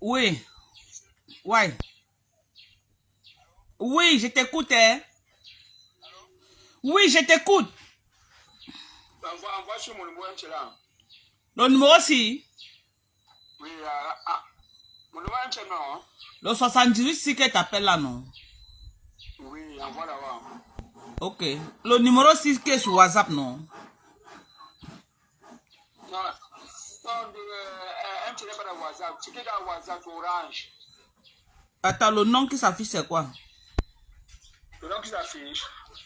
Oui. Ouais. Oui, je t'écoute. Hein. Oui, je t'écoute. Envoie sur mon numéro MTN là. Le numéro si. Oui, mon numéro MTN non. Le 78 si que t'appelles là, non? Oui, envoie là-bas. Ok. Le numéro 6 qui est sur WhatsApp, non? Non, MTN n'est pas dans WhatsApp. Tu es dans WhatsApp Orange. Attends, le nom qui s'affiche, c'est quoi? Le nom qui s'affiche.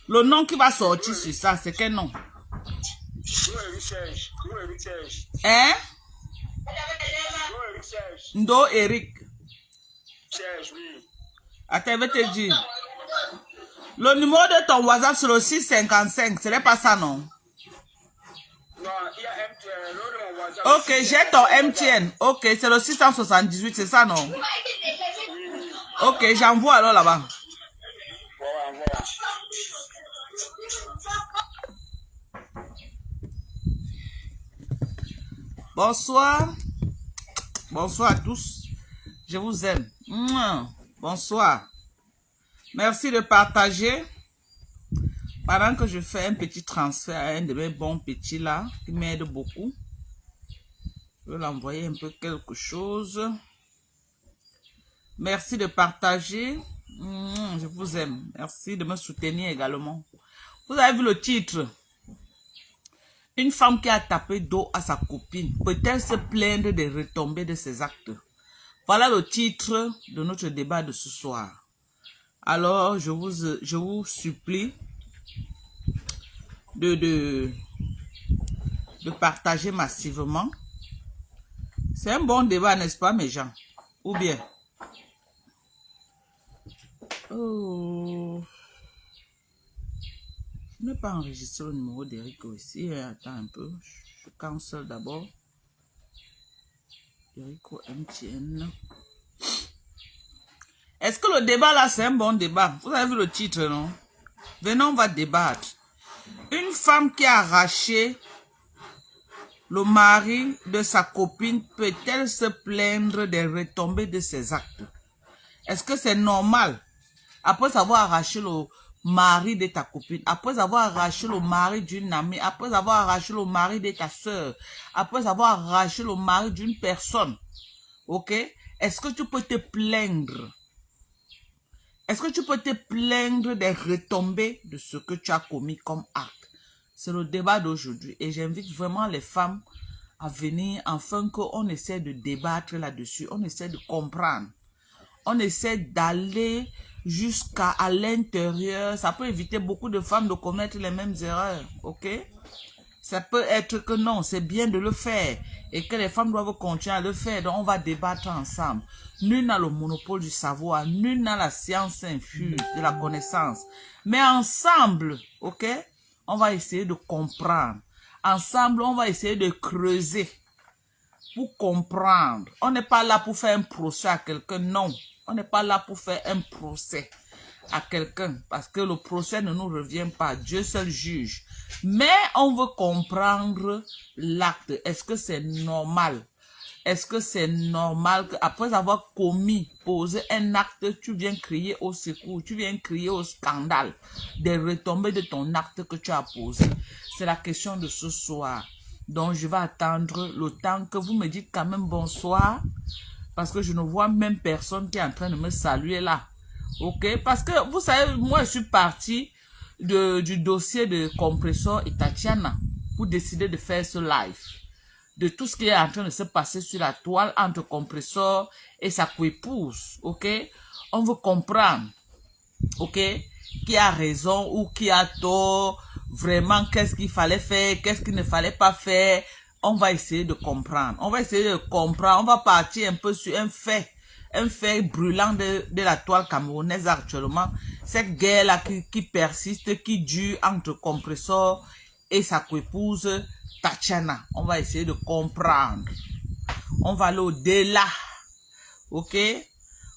Le nom qui va sortir sur ça, c'est quel nom? Hein? Ndo Eric. Serge, oui. Attends, je vais te dire. Le numéro de ton WhatsApp sur le 655, ce n'est pas ça, non? Non, il y a MTN. L'autre de mon WhatsApp. Ok, j'ai ton MTN. Ok, c'est le 678, c'est ça, non? Oui. Ok, j'envoie alors là-bas. Voilà. Bonsoir. Bonsoir à tous. Je vous aime. Bonsoir. Merci de partager. Pendant que je fais un petit transfert à un de mes bons petits là, qui m'aide beaucoup. Je vais l'envoyer un peu quelque chose. Merci de partager. Je vous aime. Merci de me soutenir également. Vous avez vu le titre? Une femme qui a tapé d'eau à sa copine peut-elle se plaindre des retombées de ses actes? Voilà le titre de notre débat de ce soir. Alors, je vous supplie de partager massivement. C'est un bon débat, n'est-ce pas, mes gens? Ou bien? Oh. Je n'ai pas enregistré le numéro d'Eric aussi. Attends un peu. Je cancelle d'abord. Erico MTN. Est-ce que le débat là, c'est un bon débat? Vous avez vu le titre, non? Venons, on va débattre. Une femme qui a arraché le mari de sa copine peut-elle se plaindre des retombées de ses actes? Est-ce que c'est normal? Après avoir arraché le mari de ta copine, après avoir arraché le mari d'une amie, après avoir arraché le mari de ta soeur, après avoir arraché le mari d'une personne, ok? Est-ce que tu peux te plaindre? Est-ce que tu peux te plaindre des retombées de ce que tu as commis comme acte? C'est le débat d'aujourd'hui et j'invite vraiment les femmes à venir afin qu'on essaie de débattre là-dessus, on essaie de comprendre. On essaie d'aller jusqu'à l'intérieur. Ça peut éviter beaucoup de femmes de commettre les mêmes erreurs, ok? Ça peut être que non, c'est bien de le faire et que les femmes doivent continuer à le faire. Donc, on va débattre ensemble. Nul n'a le monopole du savoir, nul n'a la science infuse de la connaissance. Mais ensemble, ok? On va essayer de comprendre. Ensemble, on va essayer de creuser pour comprendre. On n'est pas là pour faire un procès à quelqu'un, non. On n'est pas là pour faire un procès à quelqu'un parce que le procès ne nous revient pas. Dieu seul juge. Mais on veut comprendre l'acte. Est-ce que c'est normal? Est-ce que c'est normal qu'après avoir commis, posé un acte, tu viens crier au secours, tu viens crier au scandale des retombées de ton acte que tu as posé? C'est la question de ce soir. Donc, je vais attendre le temps que vous me dites quand même bonsoir. Parce que je ne vois même personne qui est en train de me saluer là. Ok? Parce que, vous savez, moi, je suis partie du dossier de Compressor et Tatiana pour décider de faire ce live. De tout ce qui est en train de se passer sur la toile entre Compressor et sa coépouse. Ok? On veut comprendre. Ok? Qui a raison ou qui a tort? Vraiment, qu'est-ce qu'il fallait faire? Qu'est-ce qu'il ne fallait pas faire? On va essayer de comprendre. On va essayer de comprendre. On va partir un peu sur un fait brûlant de la toile camerounaise actuellement. Cette guerre-là qui persiste, qui dure entre Compressor et sa coépouse Tatiana. On va essayer de comprendre. On va aller au-delà. Ok?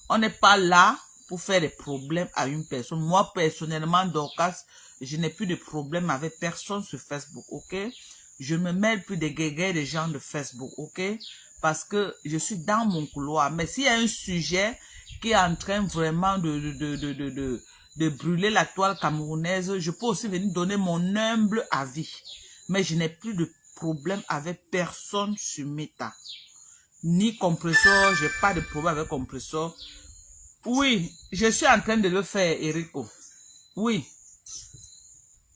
On n'est pas là pour faire des problèmes à une personne. Moi, personnellement, Dorcas, je n'ai plus de problème avec personne sur Facebook, ok? Je ne me mêle plus des guéguerres des gens de Facebook, ok? Parce que je suis dans mon couloir. Mais s'il y a un sujet qui est en train vraiment de brûler la toile camerounaise, je peux aussi venir donner mon humble avis. Mais je n'ai plus de problème avec personne sur Meta. Ni compresseur, j'ai pas de problème avec compresseur. Oui, je suis en train de le faire, Erico. Oui.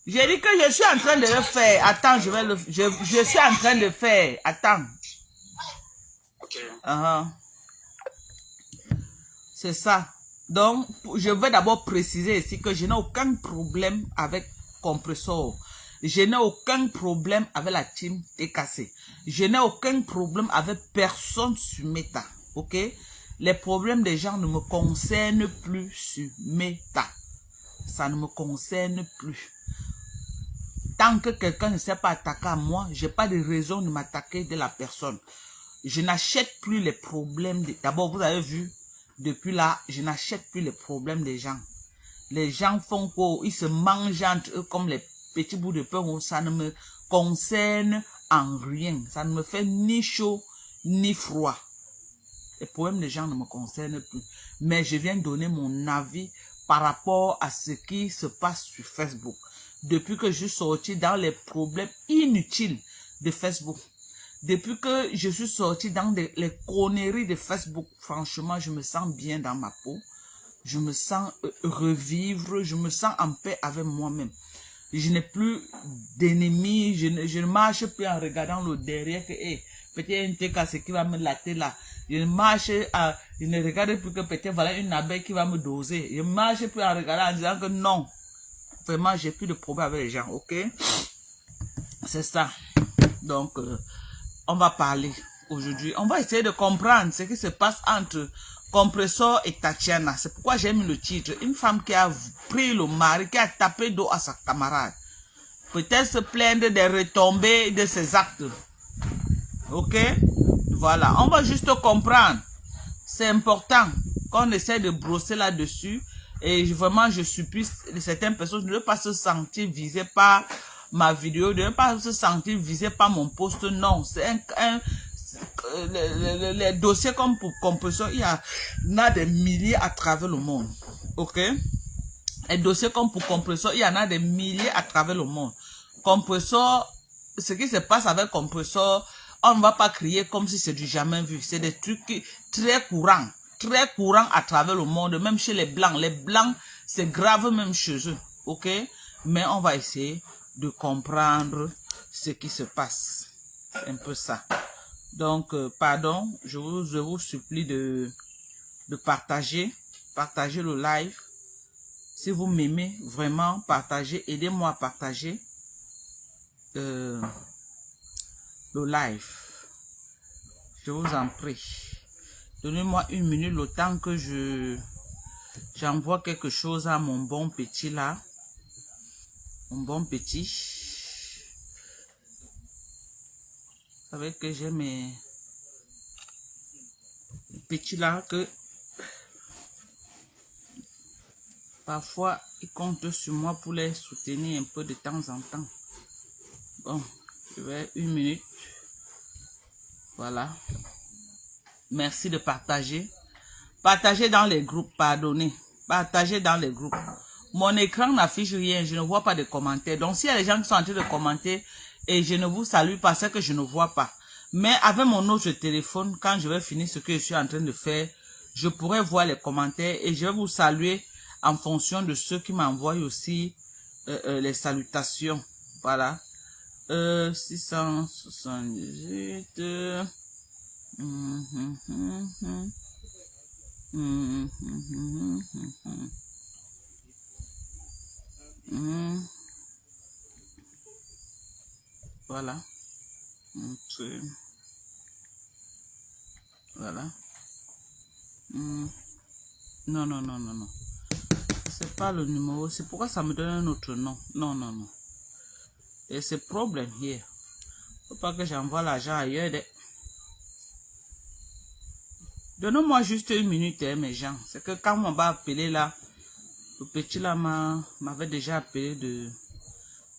J'ai dit que je suis en train de le faire. Attends, je suis en train de faire. Attends. Ok. C'est ça. Donc, je vais d'abord préciser ici que je n'ai aucun problème avec compresseur. Je n'ai aucun problème avec la team TKC. Je n'ai aucun problème avec personne sur Meta. Ok? Les problèmes des gens ne me concernent plus sur Meta. Ça ne me concerne plus. Tant que quelqu'un ne s'est pas attaqué à moi, je n'ai pas de raison de m'attaquer de la personne. Je n'achète plus les problèmes. D'abord, vous avez vu, depuis là, je n'achète plus les problèmes des gens. Les gens font quoi? Ils se mangent entre eux comme les petits bouts de pain. Ça ne me concerne en rien. Ça ne me fait ni chaud, ni froid. Les problèmes des gens ne me concernent plus. Mais je viens donner mon avis par rapport à ce qui se passe sur Facebook. Depuis que je suis sorti dans les problèmes inutiles de Facebook. Depuis que je suis sorti dans les conneries de Facebook, franchement, je me sens bien dans ma peau. Je me sens revivre, je me sens en paix avec moi-même. Je n'ai plus d'ennemis, je ne marche plus en regardant le derrière que, hey, peut-être un TKC qui va me latter là. Je ne regarde plus que peut-être voilà une abeille qui va me doser. Je ne marche plus en regardant en disant que non. Vraiment, j'ai plus de problème avec les gens, ok? C'est ça. Donc, on va parler aujourd'hui. On va essayer de comprendre ce qui se passe entre Compressor et Tatiana. C'est pourquoi j'ai mis le titre. Une femme qui a pris le mari, qui a tapé d'eau à sa camarade. Peut-être se plaindre des retombées de ses actes. Ok? Voilà. On va juste comprendre. C'est important qu'on essaie de brosser là-dessus. Et vraiment, je supplie certaines personnes de ne pas se sentir visées par ma vidéo, de ne pas se sentir visées par mon post. Non, c'est les dossiers comme pour Compressor, il y en a des milliers à travers le monde. Ok? Les dossiers comme pour Compressor, il y en a des milliers à travers le monde. Compressor, ce qui se passe avec Compressor, on ne va pas crier comme si c'est du jamais vu. C'est des trucs très courants à travers le monde, même chez les Blancs. Les Blancs, c'est grave même chez eux, ok? Mais on va essayer de comprendre ce qui se passe. C'est un peu ça. Donc, pardon, je vous supplie de partager le live. Si vous m'aimez, vraiment, partagez, aidez-moi à partager le live. Je vous en prie. Donnez-moi une minute le temps que j'envoie quelque chose à mon bon petit là. Mon bon petit. Vous savez que j'ai mes petits là que parfois ils comptent sur moi pour les soutenir un peu de temps en temps. Bon, je vais une minute. Voilà. Merci de partager. Partagez dans les groupes, pardonnez. Partagez dans les groupes. Mon écran n'affiche rien, je ne vois pas de commentaires. Donc, s'il y a des gens qui sont en train de commenter et je ne vous salue pas, c'est que je ne vois pas. Mais avec mon autre téléphone, quand je vais finir ce que je suis en train de faire, je pourrai voir les commentaires et je vais vous saluer en fonction de ceux qui m'envoient aussi les salutations. Voilà. 678... Voilà. Voilà. Non. C'est pas le numéro. C'est pourquoi ça me donne un autre nom. Non. Et c'est problème here. Faut pas que j'envoie l'argent ailleurs. Donnez-moi juste une minute, hein, mes gens. C'est que quand on va appeler là, le petit là m'avait déjà appelé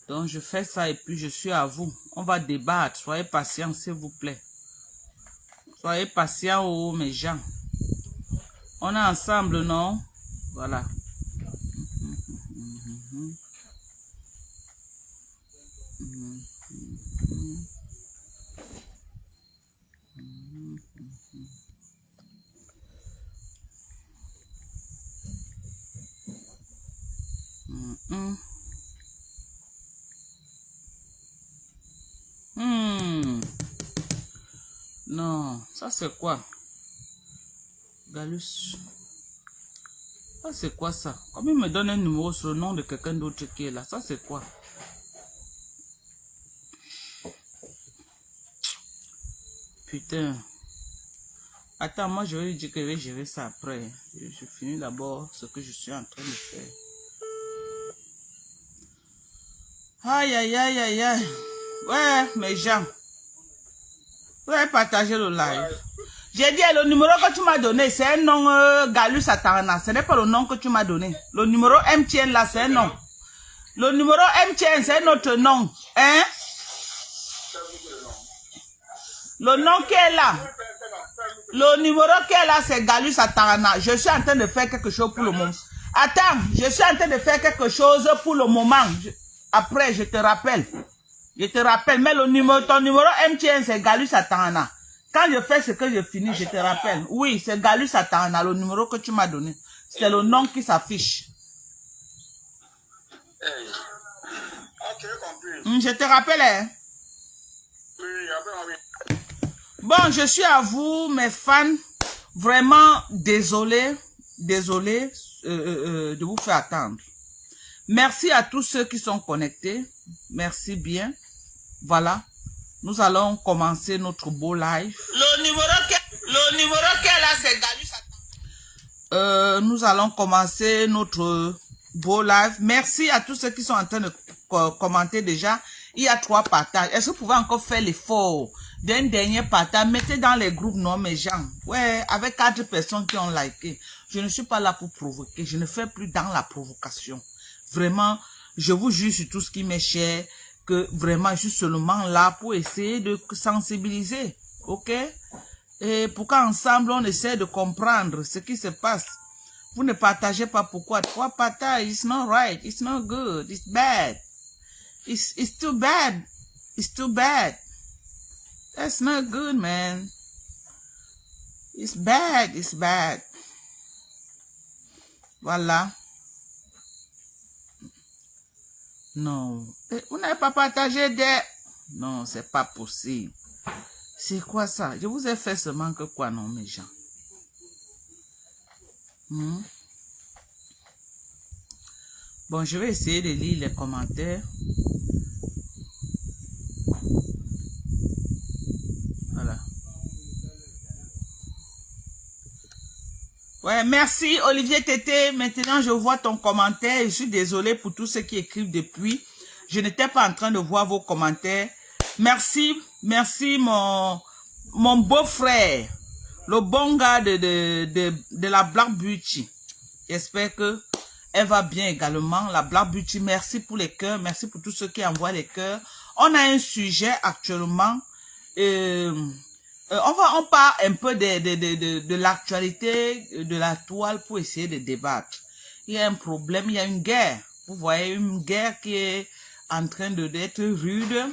Donc, je fais ça et puis je suis à vous. On va débattre. Soyez patients, s'il vous plaît. Soyez patients, oh, mes gens. On est ensemble, non? Voilà. Non, ça c'est quoi? Galus. Ça c'est quoi ça? Comme il me donne un numéro sur le nom de quelqu'un d'autre qui est là, ça c'est quoi? Putain. Attends, moi je vais lui dire que je vais gérer ça après. Je finis d'abord ce que je suis en train de faire. Aïe, aïe, aïe, aïe, aïe. Ouais, mes gens. Vous avez partagé le live. J'ai dit, le numéro que tu m'as donné, c'est un nom Galus Atana. Ce n'est pas le nom que tu m'as donné. Le numéro MTN là, c'est un nom. Le numéro MTN, c'est un autre nom. Hein? Le nom qui est là. Le numéro qui est là, c'est Galus Atana. Je suis en train de faire quelque chose pour le moment. Attends, je suis en train de faire quelque chose pour le moment. Après, je te rappelle. Je te rappelle. Mais le numéro, ton numéro MTN, c'est Galus Atana. Quand je fais ce que je finis, je te rappelle. Oui, c'est Galus Atana, le numéro que tu m'as donné. C'est le nom qui s'affiche. Hey. Ok, compris. Je te rappelle, hein? Oui, après, oui. Bon, je suis à vous, mes fans. Vraiment désolé de vous faire attendre. Merci à tous ceux qui sont connectés. Merci bien. Voilà. Nous allons commencer notre beau live. Le numéro qui est là, c'est Galus. Nous allons commencer notre beau live. Merci à tous ceux qui sont en train de commenter déjà. Il y a 3 partages. Est-ce que vous pouvez encore faire l'effort d'un dernier partage? Mettez dans les groupes, non, mes gens. Ouais, avec 4 personnes qui ont liké. Je ne suis pas là pour provoquer. Je ne fais plus dans la provocation. Vraiment, je vous jure sur tout ce qui m'est cher, que vraiment, je suis seulement là pour essayer de sensibiliser. Ok? Et pour qu'ensemble, on essaie de comprendre ce qui se passe. Vous ne partagez pas pourquoi. 3 partages, it's not right, it's not good, it's bad. It's too bad. It's too bad. That's not good, man. It's bad, it's bad. Voilà. Non. Vous n'avez pas partagé des... Non, c'est pas possible. C'est quoi ça? Je vous ai fait seulement que quoi, non, mes gens? Bon, je vais essayer de lire les commentaires. Voilà. Ouais, merci Olivier Tété. Maintenant, je vois ton commentaire. Je suis désolé pour tous ceux qui écrivent depuis. Je n'étais pas en train de voir vos commentaires. Merci, merci mon beau-frère. Le bon gars de la Black Beauty. J'espère que elle va bien également. La Black Beauty, merci pour les cœurs. Merci pour tous ceux qui envoient les cœurs. On a un sujet actuellement. On parle un peu de l'actualité de la toile pour essayer de débattre. Il y a un problème, il y a une guerre. Vous voyez une guerre qui est en train d'être rude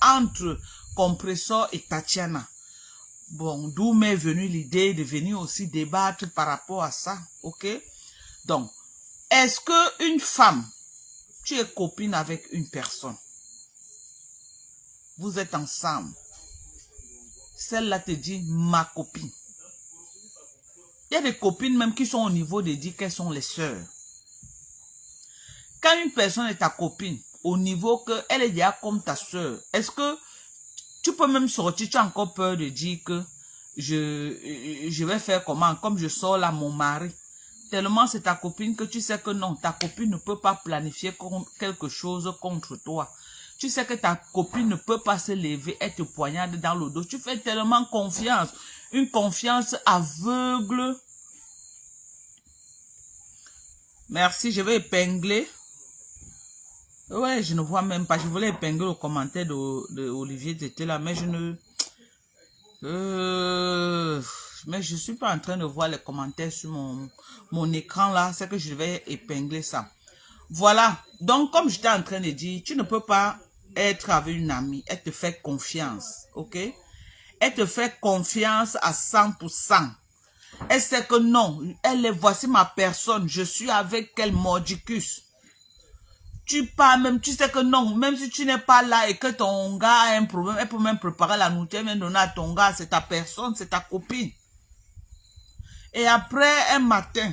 entre Compressor et Tatiana. Bon, d'où m'est venue l'idée de venir aussi débattre par rapport à ça, ok? Donc, est-ce que une femme, tu es copine avec une personne, vous êtes ensemble, celle-là te dit ma copine. Il y a des copines même qui sont au niveau de dire qu'elles sont les sœurs. Quand une personne est ta copine, au niveau qu'elle est déjà comme ta sœur, est-ce que tu peux même sortir, tu as encore peur de dire que je vais faire comment, comme je sors là mon mari. Tellement c'est ta copine que tu sais que non, ta copine ne peut pas planifier quelque chose contre toi. Tu sais que ta copine ne peut pas se lever et te poignarder dans le dos. Tu fais tellement confiance, une confiance aveugle. Merci, je vais épingler. Ouais, je ne vois même pas. Je voulais épingler le commentaire de Olivier Tété là, mais je ne... mais je suis pas en train de voir les commentaires sur mon écran là. C'est que je vais épingler ça. Voilà. Donc, comme j'étais en train de dire, tu ne peux pas être avec une amie. Elle te fait confiance. Ok? Elle te fait confiance à 100%. Elle sait que non. Elle est, voici ma personne. Je suis avec elle mordicus. Tu pars même, tu sais que non, même si tu n'es pas là et que ton gars a un problème, elle peut même préparer la nourriture, elle vient donner à ton gars, c'est ta personne, c'est ta copine. Et après, un matin,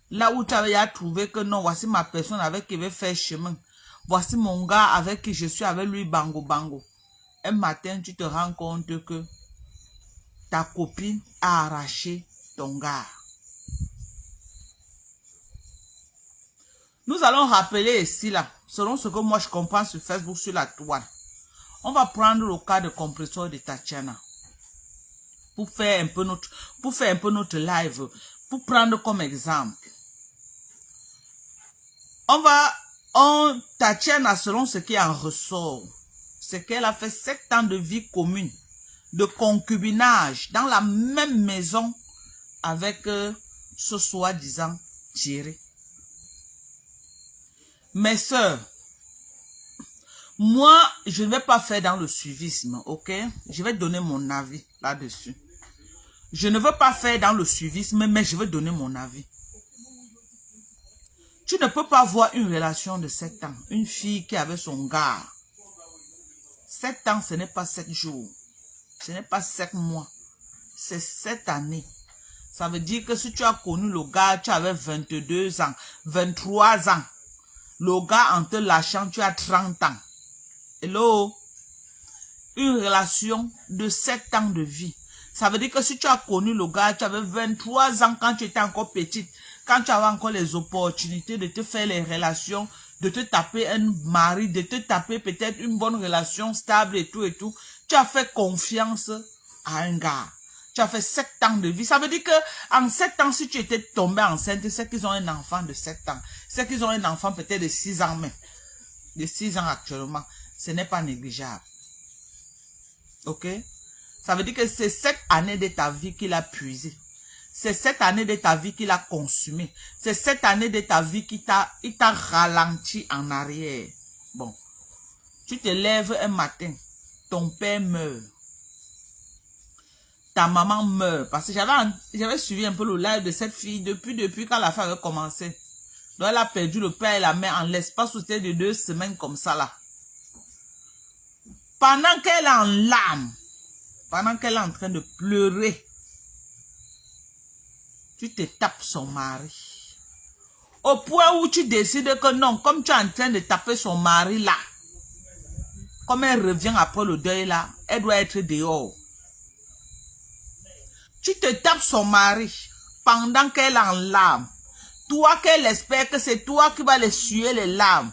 là où tu avais trouvé que non, voici ma personne avec qui je vais faire chemin. Voici mon gars avec qui je suis avec lui, bango bango. Un matin, tu te rends compte que ta copine a arraché ton gars. Nous allons rappeler ici, là, selon ce que moi je comprends sur Facebook, sur la toile. On va prendre le cas de compresseur de Tatiana. Pour faire un peu notre live. Pour prendre comme exemple. Tatiana, selon ce qui en ressort, c'est qu'elle a fait 7 ans de vie commune, de concubinage, dans la même maison avec ce soi-disant Thierry. Mes sœurs, moi, je ne vais pas faire dans le suivisme, ok? Je vais donner mon avis là-dessus. Je ne veux pas faire dans le suivisme, mais je vais donner mon avis. Tu ne peux pas voir une relation de 7 ans. Une fille qui avait son gars. 7 ans, ce n'est pas 7 jours. Ce n'est pas 7 mois. C'est 7 années. Ça veut dire que si tu as connu le gars, tu avais 22 ans, 23 ans. Le gars, en te lâchant, tu as 30 ans. Hello? Une relation de 7 ans de vie. Ça veut dire que si tu as connu le gars, tu avais 23 ans quand tu étais encore petite, quand tu avais encore les opportunités de te faire les relations, de te taper un mari, de te taper peut-être une bonne relation stable et tout, tu as fait confiance à un gars. Tu as fait 7 ans de vie. Ça veut dire que en 7 ans, si tu étais tombée enceinte, c'est qu'ils ont un enfant de 7 ans. C'est qu'ils ont un enfant peut-être de 6 ans même. De 6 ans actuellement. Ce n'est pas négligeable. Ok? Ça veut dire que c'est 7 années de ta vie qu'il a puisé. C'est 7 années de ta vie qu'il a consumé. C'est 7 années de ta vie qu'il t'a ralenti en arrière. Bon. Tu te lèves un matin. Ton père meurt. Ta maman meurt. Parce que j'avais suivi un peu le live de cette fille depuis quand la femme avait commencé. Donc elle a perdu le père et la mère en l'espace de 2 semaines comme ça là. Pendant qu'elle est en larmes. Pendant qu'elle est en train de pleurer, tu te tapes son mari. Au point où tu décides que non, comme tu es en train de taper son mari là, comme elle revient après le deuil là, elle doit être dehors. Tu te tapes son mari pendant qu'elle est en larmes. Toi qu'elle espère que c'est toi qui vas les suer les larmes.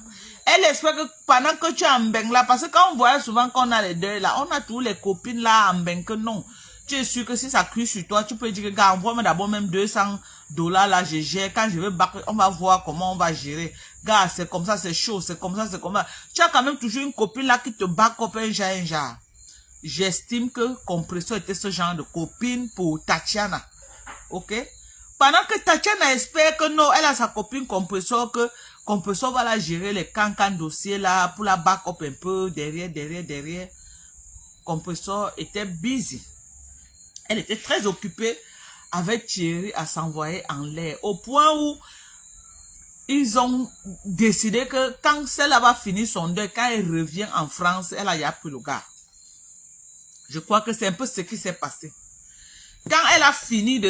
Elle espère que pendant que tu es en beng là, parce que quand on voit souvent qu'on a les deuils là, on a tous les copines là en beng que non. Tu es sûr que si ça cuit sur toi, tu peux dire que gars, envoie-moi d'abord même $200 là, je gère. Quand je vais battre, on va voir comment on va gérer. Gars, c'est comme ça, c'est chaud, c'est comme ça, c'est comme ça. Tu as quand même toujours une copine là qui te back up un genre. J'estime que Compresseur était ce genre de copine pour Tatiana. Ok? Pendant que Tatiana espère que non, elle a sa copine Compresseur, que Compresseur va la gérer les cancans dossiers là, pour la back up un peu, derrière. Compresseur était busy. Elle était très occupée avec Thierry à s'envoyer en l'air. Au point où ils ont décidé que quand celle-là va finir son deuil, quand elle revient en France, elle a pris le gars. Je crois que c'est un peu ce qui s'est passé. Quand elle a fini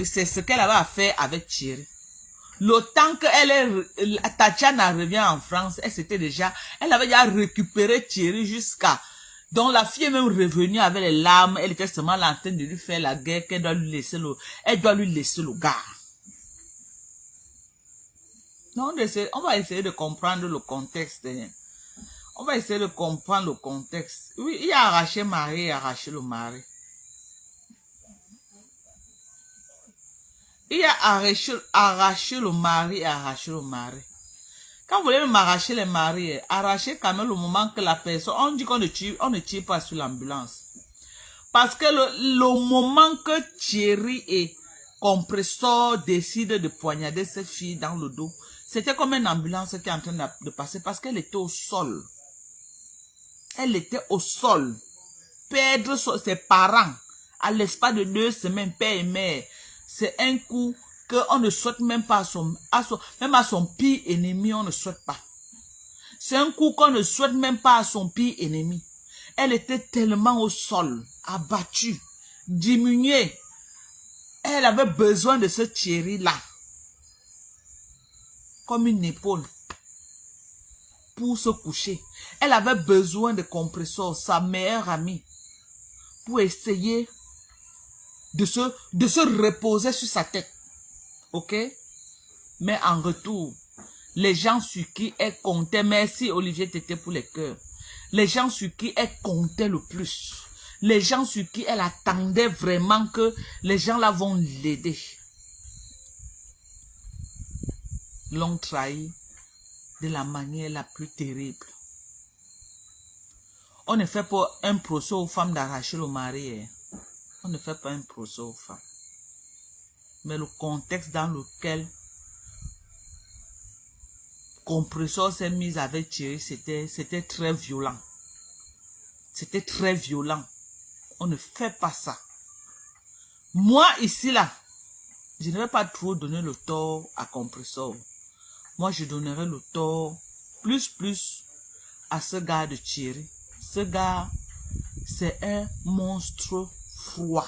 c'est ce qu'elle avait à faire avec Thierry. Le temps que Tatiana revient en France, elle avait déjà récupéré Thierry jusqu'à... Donc la fille est même revenue avec les larmes, elle était seulement en train de lui faire la guerre, qu'elle doit lui laisser le gars. Donc on va essayer de comprendre le contexte. On va essayer de comprendre le contexte. Oui, il a arraché Marie, il a arraché le mari. Il a arraché le mari et arraché le mari. Quand vous voulez même arracher les maris, arracher quand même le moment que la personne, on dit qu'on ne tire pas sur l'ambulance. Parce que le moment que Thierry et Compressor décident de poignarder cette fille dans le dos, c'était comme une ambulance qui est en train de passer parce qu'elle était au sol. Elle était au sol. Perdre ses parents à l'espace de 2 semaines, père et mère, c'est un coup qu'on ne souhaite même pas même à son pire ennemi, on ne souhaite pas. C'est un coup qu'on ne souhaite même pas à son pire ennemi. Elle était tellement au sol, abattue, diminuée. Elle avait besoin de ce Thierry-là, comme une épaule, pour se coucher. Elle avait besoin de Compressor, sa meilleure amie, pour essayer de se reposer sur sa tête. Ok? Mais en retour, les gens sur qui elle comptait, merci Olivier Tété pour les cœurs, les gens sur qui elle comptait le plus, les gens sur qui elle attendait vraiment que les gens là vont l'aider, l'ont trahi de la manière la plus terrible. On ne fait pas un procès aux femmes d'arracher le mari. On ne fait pas un procès aux femmes. Mais le contexte dans lequel Compressor s'est mise avec Thierry, c'était très violent. C'était très violent. On ne fait pas ça. Moi, ici, là, je ne vais pas trop donner le tort à Compressor. Moi, je donnerai le tort plus à ce gars de Thierry. Ce gars, c'est un monstre froid.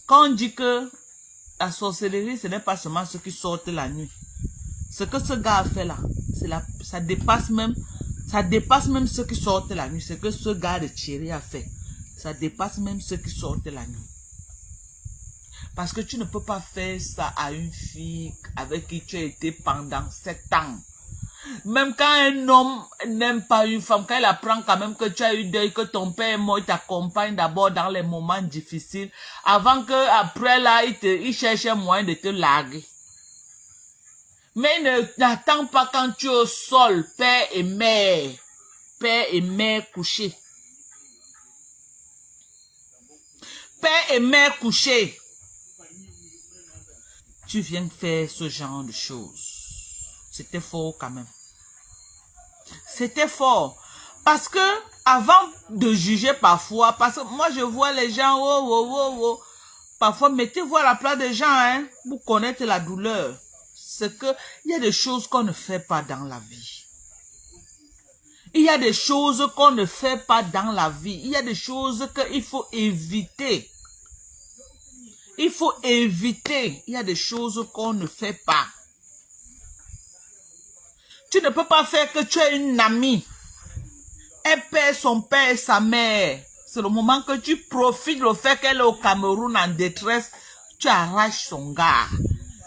Quand on dit que la sorcellerie, ce n'est pas seulement ceux qui sortent la nuit. Ce que ce gars a fait là, ça dépasse même ceux qui sortent la nuit. Ce que ce gars de Thierry a fait, ça dépasse même ceux qui sortent la nuit. Parce que tu ne peux pas faire ça à une fille avec qui tu as été pendant 7 ans. Même quand un homme n'aime pas une femme, quand il apprend quand même que tu as eu deuil, que ton père est mort, il t'accompagne d'abord dans les moments difficiles, avant que après là, il cherche un moyen de te larguer. Mais n'attends pas quand tu es au sol, père et mère couchés. Père et mère couchés. Tu viens faire ce genre de choses. C'était fort quand même. C'était fort. Parce que, avant de juger parfois, parce que moi je vois les gens, parfois mettez-vous à la place des gens, hein, pour connaître la douleur. C'est que, il y a des choses qu'on ne fait pas dans la vie. Il y a des choses qu'on ne fait pas dans la vie. Il y a des choses qu'il faut éviter. Il faut éviter. Il y a des choses qu'on ne fait pas. Tu ne peux pas faire que tu es une amie. Elle perd son père et sa mère. C'est le moment que tu profites le fait qu'elle est au Cameroun en détresse. Tu arraches son gars.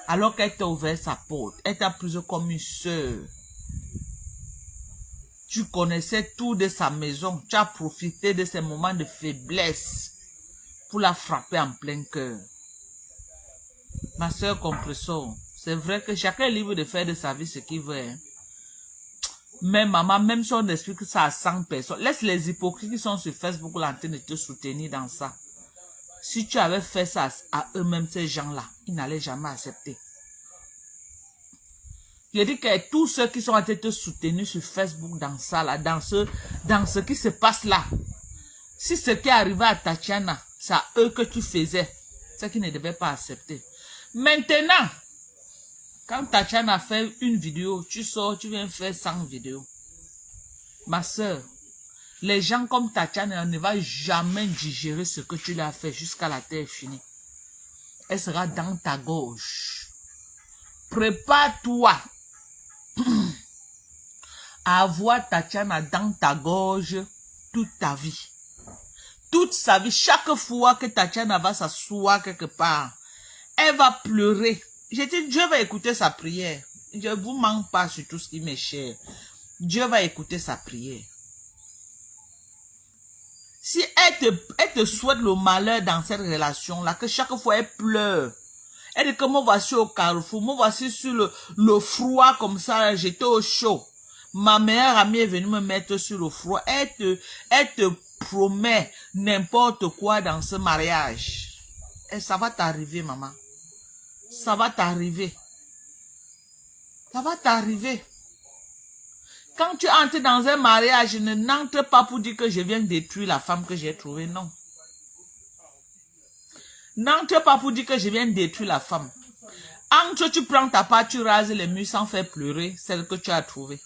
Alors qu'elle t'a ouvert sa porte. Elle t'a prise comme une soeur. Tu connaissais tout de sa maison. Tu as profité de ces moments de faiblesse pour la frapper en plein cœur. Ma soeur Compressor, c'est vrai que chacun est libre de faire de sa vie ce qu'il veut. Hein. Mais maman, même si on explique ça à 100 personnes, laisse les hypocrites qui sont sur Facebook en train de te soutenir dans ça. Si tu avais fait ça à eux-mêmes, ces gens-là, ils n'allaient jamais accepter. Je dis que tous ceux qui sont en train de te soutenir sur Facebook dans ça, là, dans ce qui se passe là, si ce qui est arrivé à Tatiana, c'est à eux que tu faisais, c'est qu'ils ne devaient pas accepter. Maintenant, quand Tatiana fait une vidéo, tu sors, tu viens faire 100 vidéos. Ma soeur, les gens comme Tatiana ne vont jamais digérer ce que tu lui as fait jusqu'à la terre finie. Elle sera dans ta gorge. Prépare-toi à avoir Tatiana dans ta gorge toute ta vie. Toute sa vie, chaque fois que Tatiana va s'asseoir quelque part, elle va pleurer. Je dis, Dieu va écouter sa prière. Je ne vous manque pas sur tout ce qui m'est cher. Dieu va écouter sa prière. Si elle te souhaite le malheur dans cette relation-là, que chaque fois elle pleure, Elle dit que moi voici au carrefour, moi voici sur le froid comme ça, j'étais au chaud. Ma meilleure amie est venue me mettre sur le froid. Elle te promet n'importe quoi dans ce mariage. Et ça va t'arriver, maman. Ça va t'arriver. Ça va t'arriver. Quand tu entres dans un mariage, n'entre pas pour dire que je viens détruire la femme que j'ai trouvée, non. N'entre pas pour dire que je viens détruire la femme. Entre, tu prends ta part, tu rases les murs sans faire pleurer celle que tu as trouvée.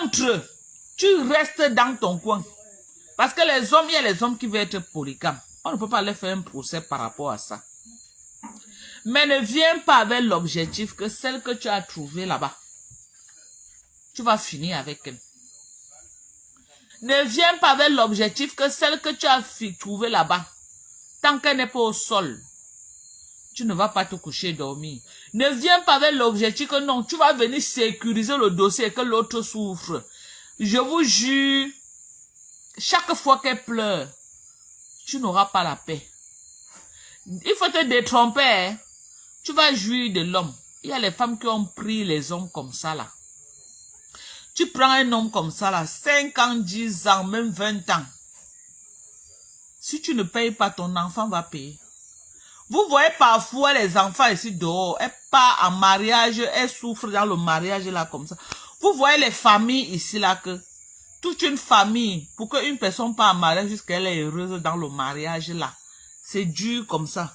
Entre, tu restes dans ton coin. Parce que les hommes, il y a les hommes qui veulent être polygames. On ne peut pas leur faire un procès par rapport à ça. Mais ne viens pas avec l'objectif que celle que tu as trouvée là-bas, tu vas finir avec elle. Ne viens pas avec l'objectif que celle que tu as trouvée là-bas, tant qu'elle n'est pas au sol, tu ne vas pas te coucher et dormir. Ne viens pas avec l'objectif que non, tu vas venir sécuriser le dossier et que l'autre souffre. Je vous jure, chaque fois qu'elle pleure, tu n'auras pas la paix. Il faut te détromper, hein? Tu vas jouir de l'homme. Il y a les femmes qui ont pris les hommes comme ça là. Tu prends un homme comme ça là, 5 ans, 10 ans, même 20 ans. Si tu ne payes pas, ton enfant va payer. Vous voyez parfois les enfants ici dehors, elles partent en mariage, elles souffrent dans le mariage là comme ça. Vous voyez les familles ici là que, toute une famille, pour qu'une personne parte en mariage jusqu'à elle est heureuse dans le mariage là, c'est dur comme ça.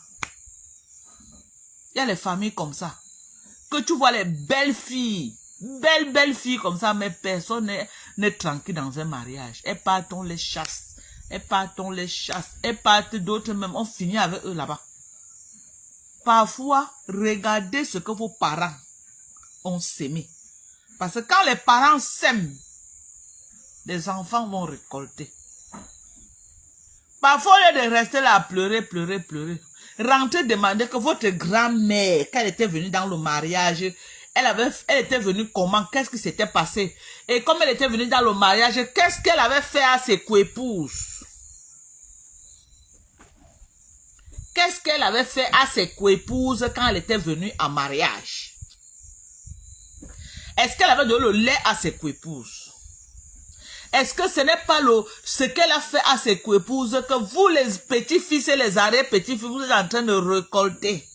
Il y a les familles comme ça. Que tu vois les belles filles, belles filles comme ça, mais personne n'est tranquille dans un mariage. Elles partent, on les chasse. Elles partent, on les chasse. Elles partent, d'autres même, on finit avec eux là-bas. Parfois, regardez ce que vos parents ont sémé. Parce que quand les parents sèment, les enfants vont récolter. Parfois, au lieu de rester là à pleurer, rentrez demander que votre grand-mère, quand elle était venue dans le mariage, elle était venue comment, qu'est-ce qui s'était passé? Et comme elle était venue dans le mariage, qu'est-ce qu'elle avait fait à ses coépouses? Qu'est-ce qu'elle avait fait à ses coépouses quand elle était venue en mariage? Est-ce qu'elle avait donné le lait à ses coépouses? Est-ce que ce n'est pas ce qu'elle a fait à ses coépouses que vous, les petits-fils et les arrière-petits-fils, vous êtes en train de récolter?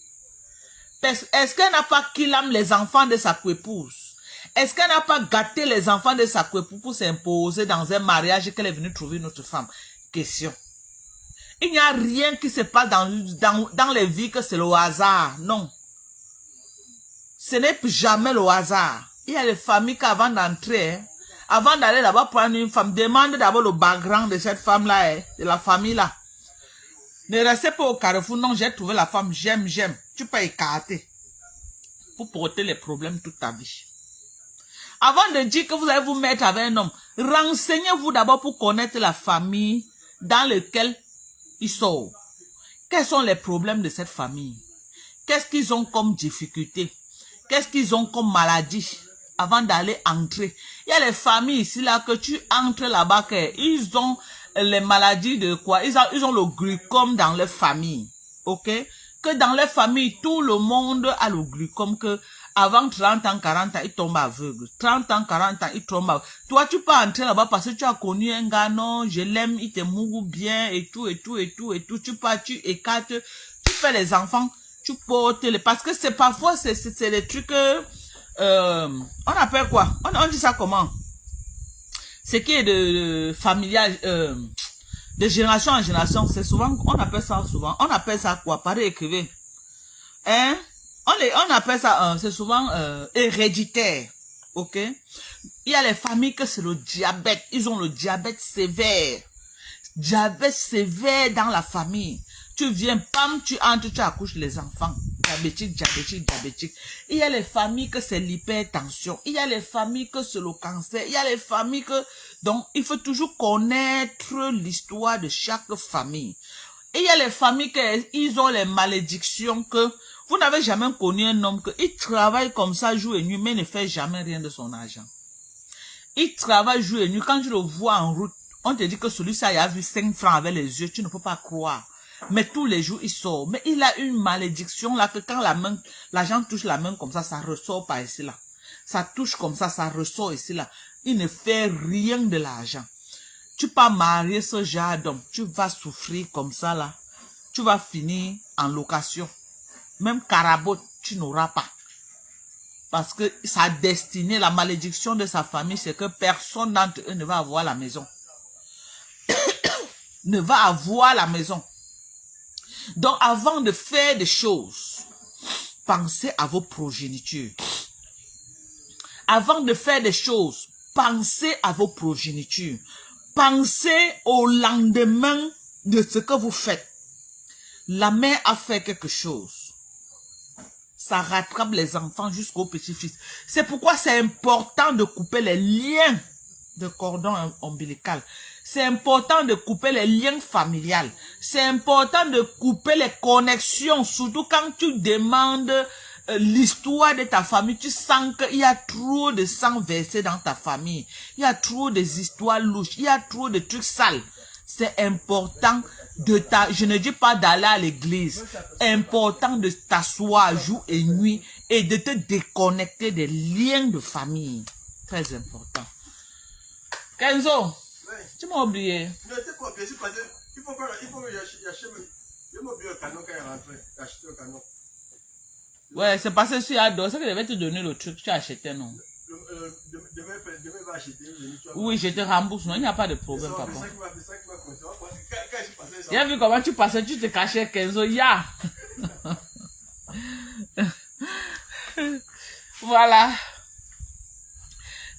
Est-ce qu'elle n'a pas killé les enfants de sa coépouse? Est-ce qu'elle n'a pas gâté les enfants de sa coépouse pour s'imposer dans un mariage qu'elle est venue trouver une autre femme? Question. Il n'y a rien qui se passe dans les vies que c'est le hasard. Non. Ce n'est jamais le hasard. Il y a les familles qui avant d'entrer, avant d'aller là-bas prendre une femme, demande d'abord le background de cette femme-là, de la famille-là. Ne restez pas au carrefour, non, j'ai trouvé la femme, j'aime. Tu peux écarter pour porter les problèmes toute ta vie. Avant de dire que vous allez vous mettre avec un homme, renseignez-vous d'abord pour connaître la famille dans laquelle ils sont. Quels sont les problèmes de cette famille? Qu'est-ce qu'ils ont comme difficulté? Qu'est-ce qu'ils ont comme maladie? Avant d'aller entrer. Il y a les familles ici là que tu entres là-bas, ils ont les maladies de quoi? Ils ont le glucome dans leur famille. Ok? Que dans leur famille, tout le monde a le glucome, que avant 30 ans, 40 ans, ils tombent aveugles. 30 ans, 40 ans, ils tombent aveugles. Toi, tu peux entrer là-bas parce que tu as connu un gars, non, je l'aime, il te mourou bien, et tout. Tu pars, tu écartes, tu fais les enfants, tu portes les... Parce que c'est parfois, c'est des trucs... on appelle quoi? On dit ça comment? Ce qui est de familial, de génération en génération, c'est souvent, on appelle ça quoi? Pareil, écrivez. Hein? On appelle ça, c'est souvent héréditaire. Ok? Il y a les familles que c'est le diabète. Ils ont le diabète sévère. Diabète sévère dans la famille. Tu viens, pam, tu entres, tu accouches les enfants. Diabétique. Il y a les familles que c'est l'hypertension. Il y a les familles que c'est le cancer. Il y a les familles que... Donc, il faut toujours connaître l'histoire de chaque famille. Et il y a les familles qui ont les malédictions que... Vous n'avez jamais connu un homme qui travaille comme ça jour et nuit, mais ne fait jamais rien de son argent. Il travaille jour et nuit. Quand tu le vois en route, on te dit que celui-ci a vu 5 francs avec les yeux. Tu ne peux pas croire. Mais tous les jours, il sort. Mais il a une malédiction là que quand l'argent touche la main comme ça ressort par ici là. Ça touche comme ça ressort ici là. Il ne fait rien de l'argent. Tu peux marier ce genre d'homme. Tu vas souffrir comme ça là. Tu vas finir en location. Même carabot, tu n'auras pas. Parce que sa destinée, la malédiction de sa famille, c'est que personne d'entre eux ne va avoir la maison. Ne va avoir la maison. Donc, avant de faire des choses, pensez à vos progénitures. Avant de faire des choses, pensez à vos progénitures. Pensez au lendemain de ce que vous faites. La mère a fait quelque chose. Ça rattrape les enfants jusqu'au petit-fils. C'est pourquoi c'est important de couper les liens de cordon ombilical. C'est important de couper les liens familiales. C'est important de couper les connexions. Surtout quand tu demandes l'histoire de ta famille, tu sens qu'il y a trop de sang versé dans ta famille. Il y a trop des histoires louches. Il y a trop de trucs sales. C'est important de je ne dis pas d'aller à l'église. Important de t'asseoir jour et nuit et de te déconnecter des liens de famille. Très important. Kenzo, oui. Tu m'as oublié. Non, tu pas oublié, parce qu'il faut que j'achète. Je m'ai oublié le canon quand il est rentré. J'ai acheté le canon. Ouais, c'est parce que si Ado, c'est que je vais te donner le truc, tu as acheté, non? Demain, il va acheter. Oui, je te rembourse, non, il n'y a pas de problème, papa. Il a vu comment tu passais, tu te cachais, Kenzo, ya! Voilà.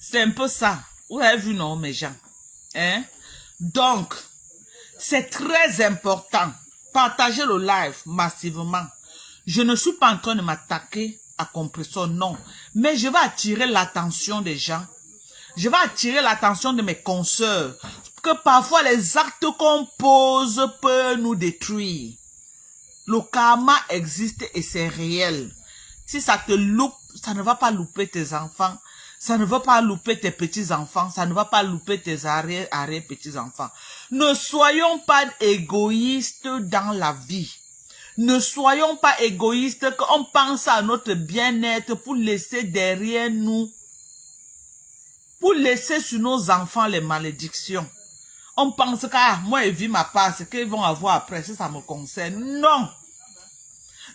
C'est un peu ça. Vous avez vu, non, mes gens? Hein? Donc, c'est très important. Partagez le live massivement. Je ne suis pas en train de m'attaquer à Compressor, non. Mais je vais attirer l'attention des gens. Je vais attirer l'attention de mes consoeurs. Que parfois les actes qu'on pose peuvent nous détruire. Le karma existe et c'est réel. Si ça te loupe, ça ne va pas louper tes enfants. Ça ne va pas louper tes petits-enfants. Ça ne va pas louper tes arrière-petits-enfants. Ne soyons pas égoïstes dans la vie. Ne soyons pas égoïstes qu'on pense à notre bien-être pour laisser derrière nous, pour laisser sur nos enfants les malédictions. On pense que moi, je vis ma part, ce qu'ils vont avoir après, si ça me concerne. Non!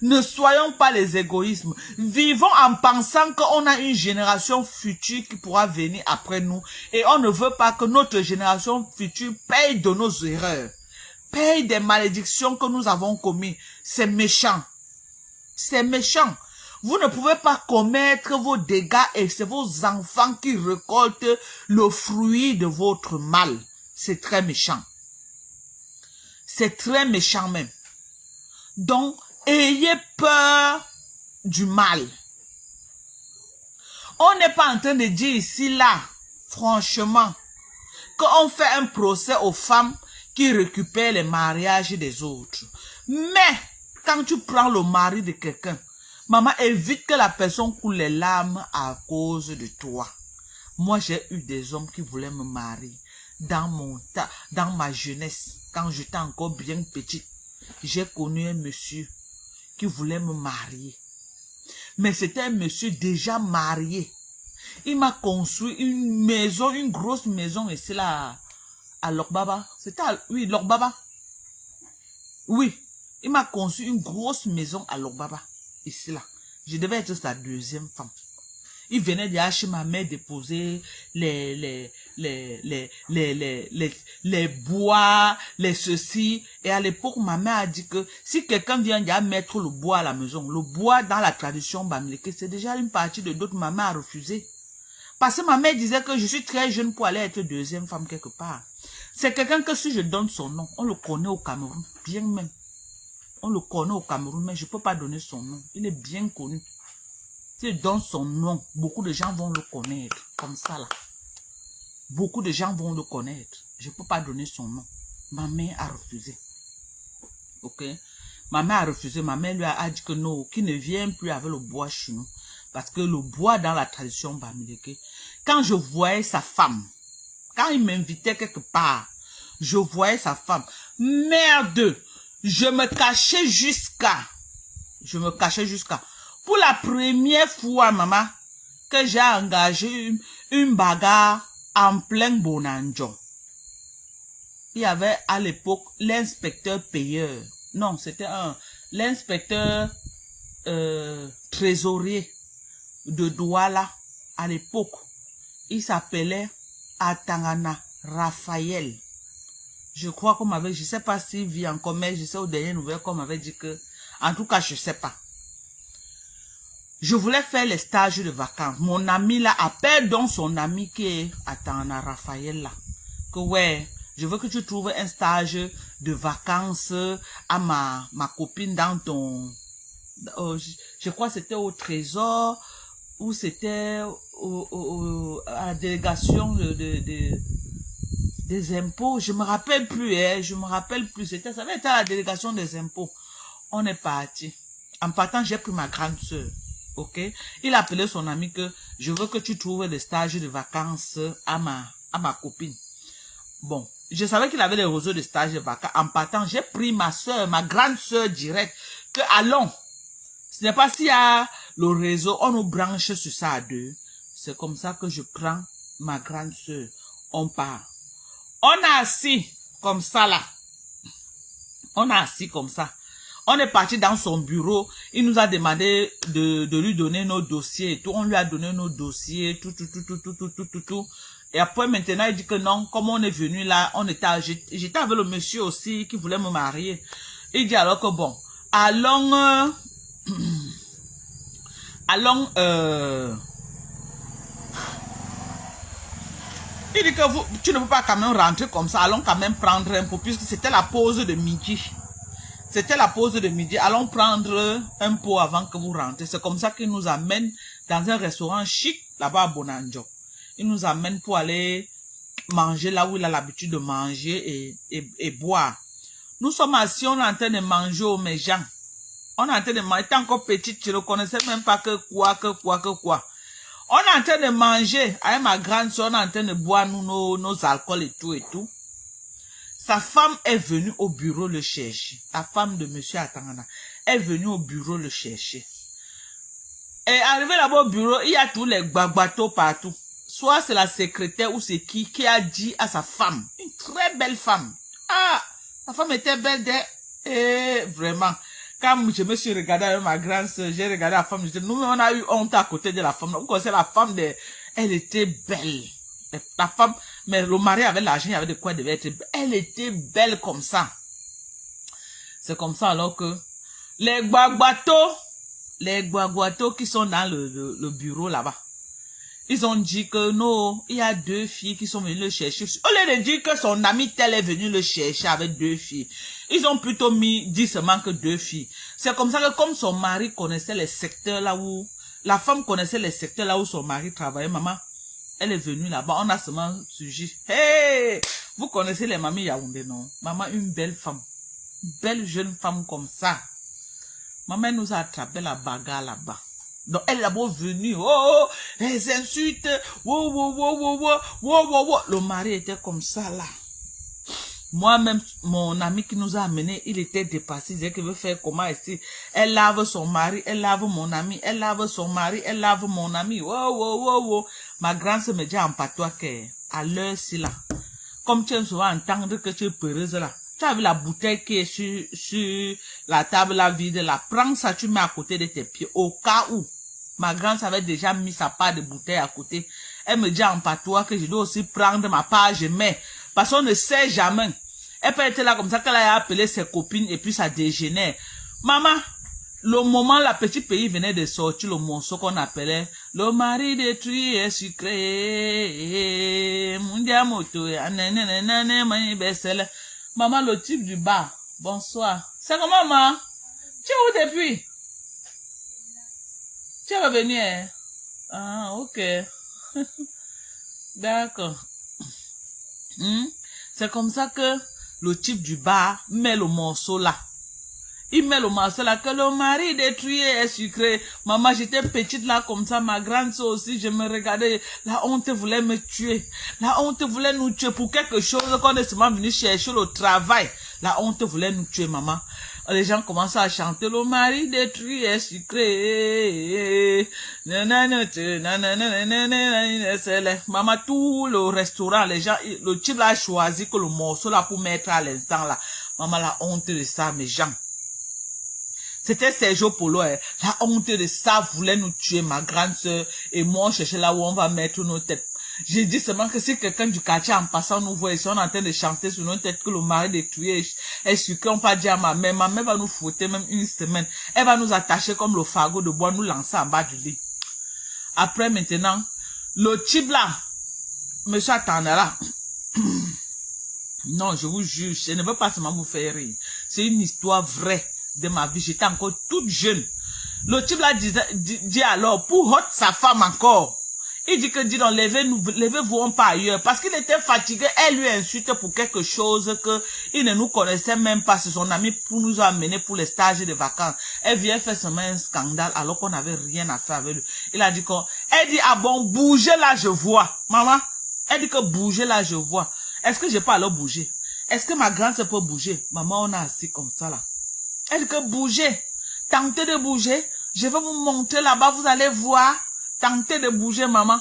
Ne soyons pas les égoïsmes. Vivons en pensant qu'on a une génération future qui pourra venir après nous. Et on ne veut pas que notre génération future paye de nos erreurs. Paye des malédictions que nous avons commises. C'est méchant. C'est méchant. Vous ne pouvez pas commettre vos dégâts et c'est vos enfants qui récoltent le fruit de votre mal. C'est très méchant. C'est très méchant même. Donc, ayez peur du mal. On n'est pas en train de dire ici, là, franchement, qu'on fait un procès aux femmes qui récupèrent les mariages des autres. Mais, quand tu prends le mari de quelqu'un, maman, évite que la personne coule les larmes à cause de toi. Moi, j'ai eu des hommes qui voulaient me marier dans ma jeunesse, quand j'étais encore bien petite. J'ai connu un monsieur qui voulait me marier. Mais c'était un monsieur déjà marié. Il m'a construit une maison, une grosse maison ici là, à Lokbaba. C'était oui, Lokbaba. Oui, il m'a construit une grosse maison à Lokbaba, ici là. Je devais être sa deuxième femme. Il venait de chez ma mère déposer les bois, les ceci. Et à l'époque, ma mère a dit que si quelqu'un vient de mettre le bois à la maison, le bois dans la tradition bamileke, c'est déjà une partie de d'autres. Ma mère a refusé. Parce que ma mère disait que je suis très jeune pour aller être deuxième femme quelque part. C'est quelqu'un que si je donne son nom, on le connaît au Cameroun, bien même. On le connaît au Cameroun, mais je ne peux pas donner son nom. Il est bien connu. Si je donne son nom, beaucoup de gens vont le connaître. Comme ça là. Beaucoup de gens vont le connaître. Je ne peux pas donner son nom. Ma mère a refusé. Ok? Ma mère a refusé. Ma mère lui a dit que non, qu'il ne vienne plus avec le bois chez nous. Parce que le bois dans la tradition bamileke, quand je voyais sa femme, quand il m'invitait quelque part, je voyais sa femme. Merde! Je me cachais jusqu'à. Pour la première fois, maman, que j'ai engagé une bagarre en plein Bonanjo. Il y avait à l'époque l'inspecteur payeur. Non, c'était l'inspecteur trésorier de Douala à l'époque. Il s'appelait Atangana Raphaël. Je crois qu'on m'avait, je sais pas s'il vit encore, mais je sais aux dernières nouvelles qu'on m'avait dit que, en tout cas, je sais pas. Je voulais faire les stages de vacances. Mon ami là appelle donc son ami qui est Atangana Raphaël là. Que ouais, je veux que tu trouves un stage de vacances à ma copine dans ton... je crois que c'était au Trésor ou c'était à la délégation des impôts. Je me rappelle plus, hein, ça va être à la délégation des impôts. On est parti. En partant, j'ai pris ma grande sœur. Ok? Il a appelé son ami que je veux que tu trouves des stages de vacances à ma copine. Bon. Je savais qu'il avait des réseaux de stages de vacances. En partant, j'ai pris ma soeur, ma grande soeur directe, que allons. Ce n'est pas s'il y a le réseau, on nous branche sur ça à deux. C'est comme ça que je prends ma grande soeur. On part. On a assis comme ça là. On a assis comme ça. On est parti dans son bureau. Il nous a demandé de lui donner nos dossiers et tout. On lui a donné nos dossiers, tout. Et après, maintenant, il dit que non, comme on est venu là, j'étais avec le monsieur aussi qui voulait me marier. Il dit alors que bon, allons, il dit que tu ne peux pas quand même rentrer comme ça, allons quand même prendre un pot, puisque c'était la pause de midi. Allons prendre un pot avant que vous rentrez. C'est comme ça qu'il nous amène dans un restaurant chic, là-bas à Bonanjo. Il nous amène pour aller manger là où il a l'habitude de manger et boire. Nous sommes assis, on est en train de manger aux méjans. On est en train de manger, t'es encore petite, tu ne connaissais même pas que quoi. On est en train de manger, avec ma grande soeur, on est en train de boire nos alcools et tout. Sa femme est venue au bureau le chercher. La femme de monsieur Atangana est venue au bureau le chercher. Et arrivé là-bas au bureau, il y a tous les bateaux partout. Soit c'est la secrétaire ou c'est qui a dit à sa femme, une très belle femme. Ah, la femme était belle vraiment. Quand je me suis regardé avec ma grande soeur, j'ai regardé la femme, nous on a eu honte à côté de la femme. Vous connaissez la femme, elle était belle. La femme, mais le mari avait l'argent, il y avait de quoi elle devait être belle. Elle était belle comme ça. C'est comme ça alors que les guaguatos qui sont dans le bureau là-bas, ils ont dit que non, il y a 2 filles qui sont venues le chercher. Au lieu de dire que son ami tel est venu le chercher avec 2 filles, ils ont plutôt dit seulement que 2 filles. C'est comme ça que comme son mari connaissait les secteurs là où, la femme connaissait les secteurs là où son mari travaillait, maman, elle est venue là-bas, on a seulement sujet. Hey! Vous connaissez les mamies Yaoundé, non? Maman, une belle femme. Une belle jeune femme comme ça. Maman nous a attrapé la bagarre là-bas. Donc, elle est d'abord venue, les insultes, Le mari était comme ça, là. Moi-même, mon ami qui nous a amenés, il était dépassé. Il disait qu'il veut faire comment ici. Elle lave son mari, elle lave mon ami, elle lave son mari, elle lave mon ami. Ma grande sœur me dit en patois qu'à l'heure-ci, là, comme tu aimes souvent entendre que tu es peureuse, là, tu as vu la bouteille qui est sur la table, la vide, là, prends ça, tu mets à côté de tes pieds, au cas où. Ma grande avait déjà mis sa part de bouteille à côté. Elle me dit en patois que je dois aussi prendre ma part, je mets. Parce qu'on ne sait jamais. Elle peut être là comme ça qu'elle a appelé ses copines et puis ça dégénère. Maman, le moment la petite pays venait de sortir le morceau qu'on appelait le mari détruit et sucré. Maman, le type du bar. Bonsoir. C'est comment, maman? Tu es où depuis? Tu es revenu, hein? Ah, ok. D'accord. C'est comme ça que le type du bar met le morceau là. Il met le morceau là, que le mari détruit est sucré. Maman, j'étais petite là comme ça, ma grande soeur aussi, je me regardais. La honte voulait me tuer. La honte voulait nous tuer pour quelque chose qu'on est seulement venu chercher le travail. La honte voulait nous tuer, maman. Les gens commençaient à chanter, le mari détruit est sucré. Maman, tout le restaurant, les gens, le type a choisi que le morceau là pour mettre à l'instant là. Maman, la honte de ça, mes gens. C'était Sergio Polo, hein. La honte de ça voulait nous tuer, ma grande soeur. Et moi, on cherchait là où on va mettre nos têtes. J'ai dit seulement que si quelqu'un du quartier en passant nous voit, si on est en train de chanter sur nos têtes que le mari détruit est sucré, on peut dire à ma mère va nous fouetter même une semaine. Elle va nous attacher comme le fagot de bois, nous lancer en bas du lit. Après maintenant, le type là, monsieur Attendala, non, je vous jure, je ne veux pas seulement vous faire rire. C'est une histoire vraie de ma vie. J'étais encore toute jeune. Le type là dit alors, pour hot sa femme encore. Il dit que, dis donc, levez-vous pas ailleurs. Parce qu'il était fatigué, elle lui insulte pour quelque chose que il ne nous connaissait même pas. C'est son ami pour nous amener pour les stages de vacances. Elle vient faire seulement un scandale alors qu'on n'avait rien à faire avec lui. Il a dit quoi? Elle dit, ah bon, bougez là, je vois. Maman, elle dit que bougez là, je vois. Est-ce que je peux alors bouger? Est-ce que ma grande sœur peut bouger? Maman, on a assis comme ça là. Elle dit que bougez. Tentez de bouger. Je vais vous montrer là-bas, vous allez voir. Tentez de bouger, maman.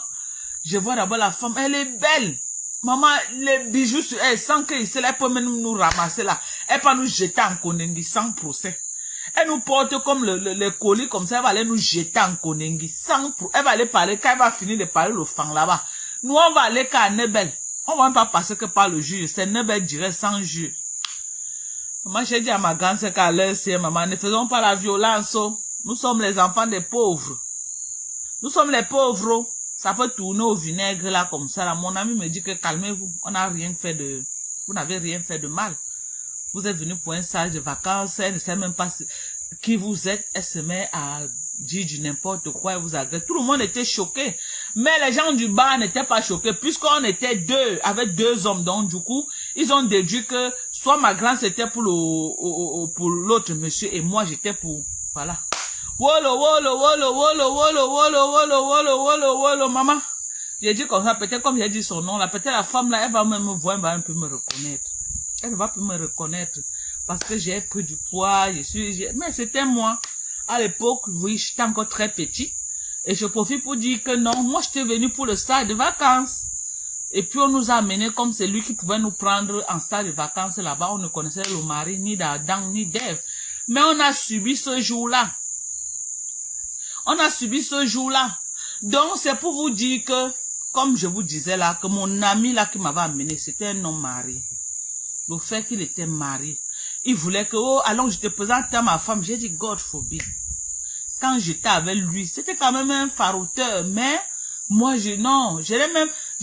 Je vois d'abord la femme, elle est belle. Maman, les bijoux sur elle, sans que elle peut même nous ramasser là. Elle peut nous jeter en Konengi sans procès. Elle nous porte comme le colis comme ça, elle va aller nous jeter en Konengi sans procès. Elle va aller parler, quand elle va finir de parler le fang là-bas. Nous, on va aller qu'à Nebel. On va même pas passer que par le juge. C'est Nebel dirait sans juge. Maman, j'ai dit à ma grande sœur qu'à l'heure, c'est maman, ne faisons pas la violence. Nous sommes les enfants des pauvres. Nous sommes les pauvres. Ça peut tourner au vinaigre là comme ça. Là. Mon ami me dit que calmez-vous. On n'a rien fait de... Vous n'avez rien fait de mal. Vous êtes venu pour un stage de vacances. Elle ne sait même pas qui vous êtes. Elle se met à dire du n'importe quoi. Elle vous agresse. Tout le monde était choqué. Mais les gens du bar n'étaient pas choqués. Puisqu'on était deux, avec deux hommes. Donc du coup, ils ont déduit que soit ma grande c'était pour l'autre monsieur. Et moi j'étais pour... Voilà. Wolo, wolo, wolo, wolo, wolo, wolo, wolo, wolo, wolo, wolo, maman. J'ai dit comme ça, peut-être comme j'ai dit son nom là, peut-être la femme là, elle va même me voir, elle va un peu me reconnaître. Elle va plus me reconnaître. Parce que j'ai pris du poids, mais c'était moi. À l'époque, oui, j'étais encore très petit. Et je profite pour dire que non, moi j'étais venu pour le stage de vacances. Et puis on nous a amené comme c'est lui qui pouvait nous prendre en stage de vacances là-bas. On ne connaissait le mari, ni d'Adam, ni d'Ève. Mais on a subi ce jour-là. On a subi ce jour-là. Donc, c'est pour vous dire que, comme je vous disais là, que mon ami là qui m'avait amené, c'était un homme marié. Le fait qu'il était marié, il voulait que, oh, allons, je te présente à ma femme. J'ai dit, God forbid. Quand j'étais avec lui, c'était quand même un farouteur, mais moi, je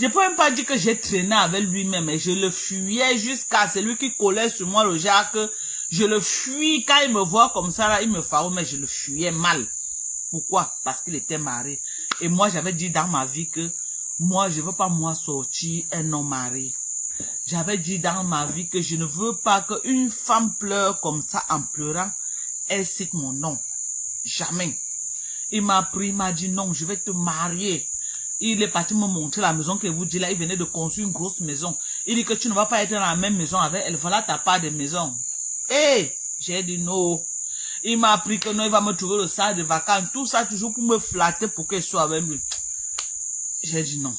peux même pas dire que j'ai traîné avec lui-même, mais je le fuyais jusqu'à celui qui collait sur moi le genre que je le fuis. Quand il me voit comme ça là, il me faroue, mais je le fuyais mal. Pourquoi? Parce qu'il était marié. Et moi, j'avais dit dans ma vie que moi, je ne veux pas moi sortir un homme marié. J'avais dit dans ma vie que je ne veux pas qu'une femme pleure comme ça en pleurant. Elle cite mon nom. Jamais. Il m'a pris, il m'a dit non, je vais te marier. Il est parti me montrer la maison que vous dites là. Il venait de construire une grosse maison. Il dit que tu ne vas pas être dans la même maison avec elle. Voilà ta part de maison. Et j'ai dit non. Il m'a appris que non, il va me trouver le stage de vacances. Tout ça toujours pour me flatter pour que je sois avec lui. J'ai dit non.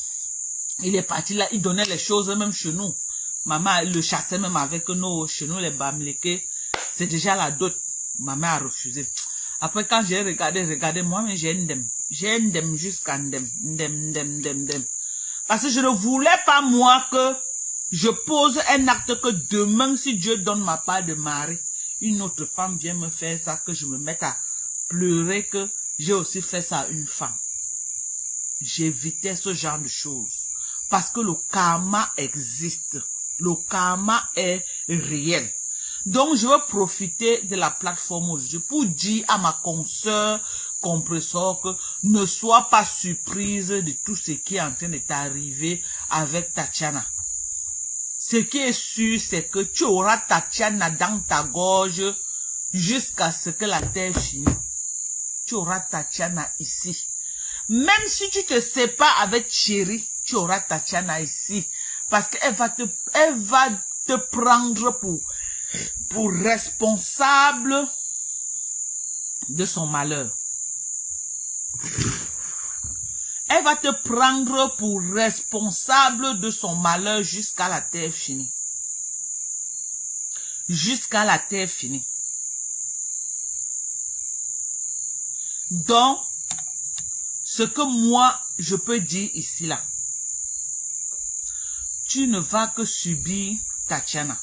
Il est parti là, il donnait les choses même chez nous. Maman le chassait même avec nous, chez nous les bamlékés. C'est déjà la dot. Maman a refusé. Après quand j'ai regardé, moi-même j'ai ndem. J'ai ndem jusqu'à ndem. Ndem. Parce que je ne voulais pas moi que je pose un acte que demain, si Dieu donne ma part de mari, une autre femme vient me faire ça, que je me mette à pleurer que j'ai aussi fait ça à une femme. J'évitais ce genre de choses. Parce que le karma existe. Le karma est réel. Donc, je veux profiter de la plateforme aujourd'hui pour dire à ma consoeur compresseur que ne sois pas surprise de tout ce qui est en train de t'arriver avec Tatiana. Ce qui est sûr, c'est que tu auras Tatiana dans ta gorge jusqu'à ce que la terre finisse. Tu auras Tatiana ici. Même si tu te sépares avec Chéri, tu auras Tatiana ici. Parce qu'elle va te prendre pour pour responsable de son malheur. Elle va te prendre pour responsable de son malheur jusqu'à la terre finie. Jusqu'à la terre finie. Donc, ce que moi, je peux dire ici, là, tu ne vas que subir Tatiana.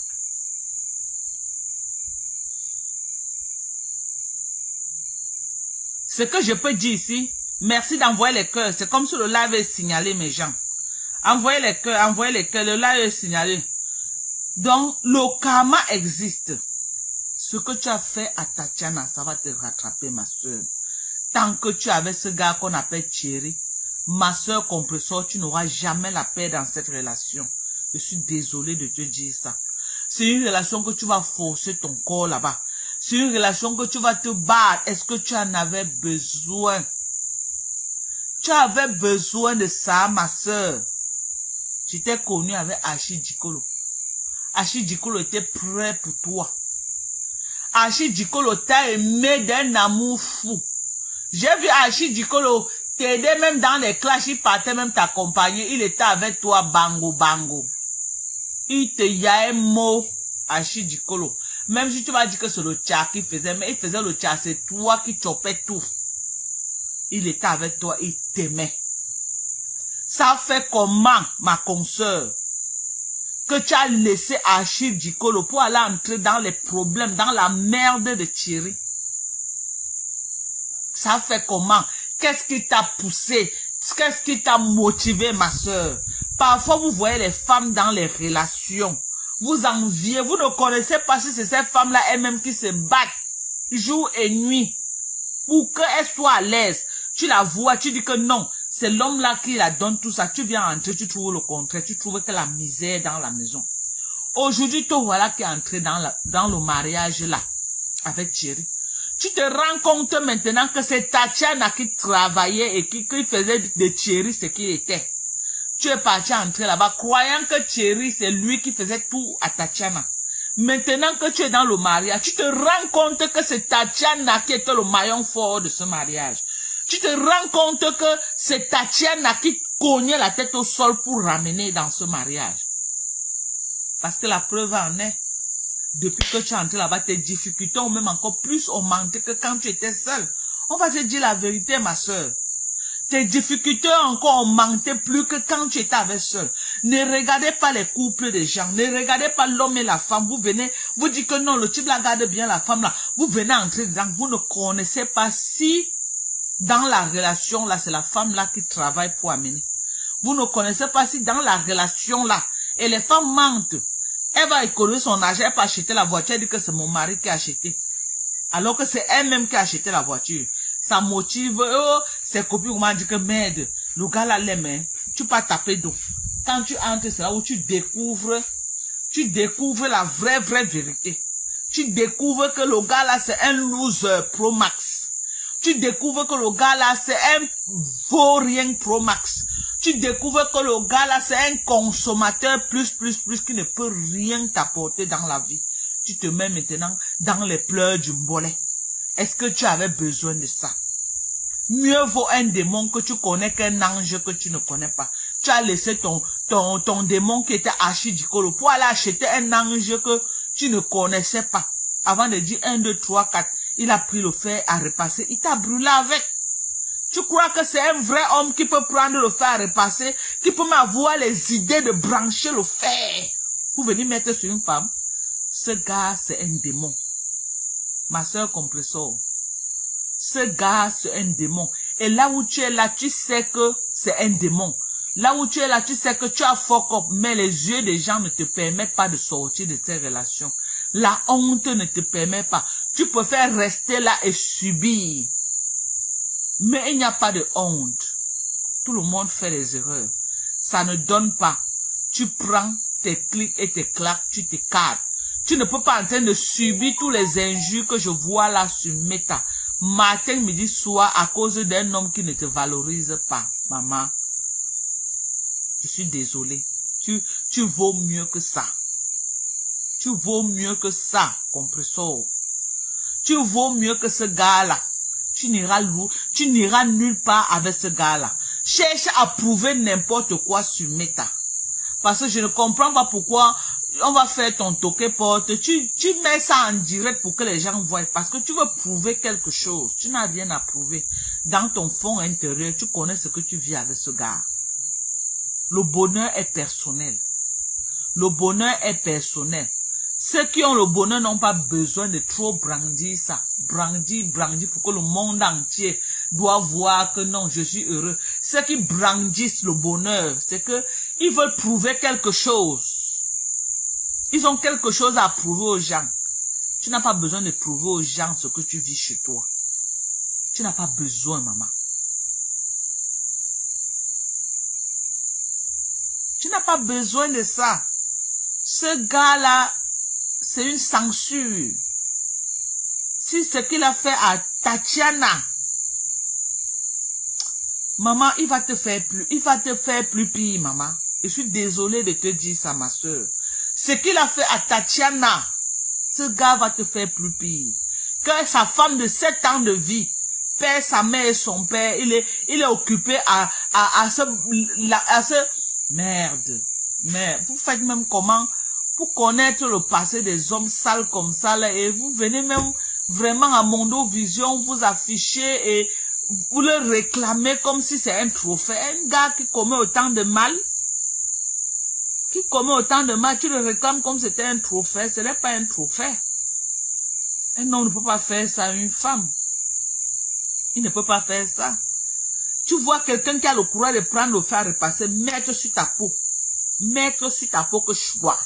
Ce que je peux dire ici, merci d'envoyer les cœurs. C'est comme si le live est signalé, mes gens. Envoyez les cœurs, le live est signalé. Donc, le karma existe. Ce que tu as fait à Tatiana, ça va te rattraper, ma soeur. Tant que tu avais ce gars qu'on appelle Thierry, ma soeur compresseur, tu n'auras jamais la paix dans cette relation. Je suis désolé de te dire ça. C'est une relation que tu vas forcer ton corps là-bas. C'est une relation que tu vas te battre. Est-ce que tu en avais besoin? Tu avais besoin de ça, ma soeur. J'étais connue avec Achille Dikolo. Achille Dikolo était prêt pour toi. Achille Dikolo t'a aimé d'un amour fou. J'ai vu Achille Dikolo t'aider même dans les clashs, il partait même t'accompagner. Il était avec toi, bango, bango. Il te y a un mot, Achille Dikolo. Même si tu vas dire que c'est le tcha qui faisait, mais il faisait le tcha, c'est toi qui chopais tout. Il était avec toi, il t'aimait. Ça fait comment, ma consoeur, que tu as laissé Achille Dikolo pour aller entrer dans les problèmes, dans la merde de Thierry? Ça fait comment? Qu'est-ce qui t'a poussé? Qu'est-ce qui t'a motivé, ma soeur? Parfois, vous voyez les femmes dans les relations. Vous enviez, vous ne connaissez pas si c'est ces femmes-là elles-mêmes qui se battent jour et nuit pour qu'elles soient à l'aise. Tu la vois, tu dis que non, c'est l'homme-là qui la donne tout ça. Tu viens entrer, tu trouves le contraire, tu trouves que la misère dans la maison. Aujourd'hui, toi, voilà qui est entré dans le mariage là, avec Thierry. Tu te rends compte maintenant que c'est Tatiana qui travaillait et qui faisait de Thierry ce qu'il était. Tu es parti entrer là-bas, croyant que Thierry, c'est lui qui faisait tout à Tatiana. Maintenant que tu es dans le mariage, tu te rends compte que c'est Tatiana qui était le maillon fort de ce mariage. Tu te rends compte que c'est Tatiana qui cognait la tête au sol pour ramener dans ce mariage. Parce que la preuve en est, depuis que tu es entré là-bas, tes difficultés ont même encore plus augmenté que quand tu étais seule. On va te dire la vérité, ma soeur. Tes difficultés ont encore augmenté plus que quand tu étais avec seul. Ne regardez pas les couples des gens. Ne regardez pas l'homme et la femme. Vous venez, vous dites que non, le type là garde bien la femme là. Vous venez entrer dedans. Vous ne connaissez pas si dans la relation là, c'est la femme là qui travaille pour amener. Vous ne connaissez pas si dans la relation là, et les femmes mentent. Elle va économiser son argent, elle peut acheter la voiture, elle dit que c'est mon mari qui a acheté. Alors que c'est elle-même qui a acheté la voiture. Ça motive, ses copines m'ont dit que merde, le gars là l'aime, hein. Tu peux taper d'eau. Quand tu entres, c'est là où tu découvres la vraie vérité. Tu découvres que le gars là c'est un loser pro max. Tu découvres que le gars là c'est un vaurien pro max. Tu découvres que le gars là c'est un consommateur plus qui ne peut rien t'apporter dans la vie. Tu te mets maintenant dans les pleurs du mbolet. Est-ce que tu avais besoin de ça? Mieux vaut un démon que tu connais qu'un ange que tu ne connais pas. Tu as laissé ton démon qui était Achille Dikolo pour aller acheter un ange que tu ne connaissais pas. Avant de dire 1, 2, 3, 4, il a pris le fer à repasser. Il t'a brûlé avec. Tu crois que c'est un vrai homme qui peut prendre le fer à repasser, qui peut m'avoir les idées de brancher le fer pour venir mettre sur une femme? Ce gars, c'est un démon. Ma soeur compresseur. Ce gars, c'est un démon. Et là où tu es là, tu sais que c'est un démon. Là où tu es là, tu sais que tu as fuck up, mais les yeux des gens ne te permettent pas de sortir de ces relations. La honte ne te permet pas. Tu préfères rester là et subir. Mais il n'y a pas de honte. Tout le monde fait des erreurs. Ça ne donne pas. Tu prends tes clics et tes claques, tu t'écartes. Tu ne peux pas en train de subir tous les injures que je vois là sur Meta. Matin, midi, soir, à cause d'un homme qui ne te valorise pas. Maman, je suis désolée. Tu vaux mieux que ça. Tu vaux mieux que ça, compressor. Tu vaux mieux que ce gars-là. Tu n'iras nulle part avec ce gars-là. Cherche à prouver n'importe quoi sur Meta. Parce que je ne comprends pas pourquoi on va faire ton toquet porte. Tu mets ça en direct pour que les gens voient. Parce que tu veux prouver quelque chose. Tu n'as rien à prouver. Dans ton fond intérieur, tu connais ce que tu vis avec ce gars. Le bonheur est personnel. Le bonheur est personnel. Ceux qui ont le bonheur n'ont pas besoin de trop brandir ça. Brandir pour que le monde entier doit voir que non, je suis heureux. Ceux qui brandissent le bonheur, c'est que ils veulent prouver quelque chose. Ils ont quelque chose à prouver aux gens. Tu n'as pas besoin de prouver aux gens ce que tu vis chez toi. Tu n'as pas besoin, maman. Tu n'as pas besoin de ça. Ce gars-là, c'est une censure. Si ce qu'il a fait à Tatiana, maman, il va te faire plus pire, maman. Je suis désolée de te dire ça, ma soeur. Ce qu'il a fait à Tatiana, ce gars va te faire plus pire. Que sa femme de 7 ans de vie perd sa mère et son père, il est occupé à ce merde. Vous faites même comment pour connaître le passé des hommes sales comme ça là, et vous venez même vraiment à Mondo Vision, vous affichez et vous le réclamez comme si c'est un trophée. Un gars qui commet autant de mal, tu le réclames comme si c'était un trophée. Ce n'est pas un trophée. Un homme ne peut pas faire ça à une femme. Il ne peut pas faire ça. Tu vois quelqu'un qui a le courage de prendre le fer à repasser, mettre sur ta peau. Mettre sur ta peau que je vois.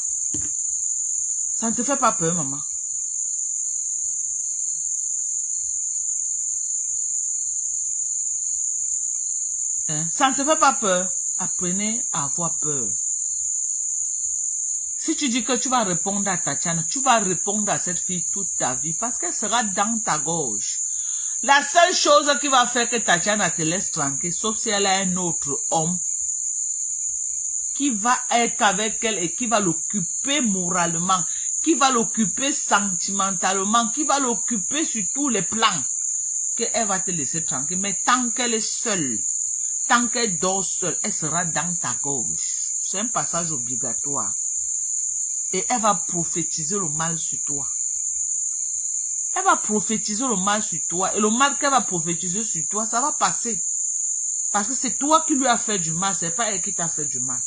Ça ne te fait pas peur, maman. Hein? Ça ne te fait pas peur. Apprenez à avoir peur. Si tu dis que tu vas répondre à Tatiana, tu vas répondre à cette fille toute ta vie parce qu'elle sera dans ta gorge. La seule chose qui va faire que Tatiana te laisse tranquille, sauf si elle a un autre homme qui va être avec elle et qui va l'occuper moralement, qui va l'occuper sentimentalement, qui va l'occuper sur tous les plans, qu'elle va te laisser tranquille. Mais tant qu'elle est seule, tant qu'elle dort seule, elle sera dans ta gorge. C'est un passage obligatoire. Et elle va prophétiser le mal sur toi. Elle va prophétiser le mal sur toi. Et le mal qu'elle va prophétiser sur toi, ça va passer. Parce que c'est toi qui lui as fait du mal, c'est pas elle qui t'a fait du mal.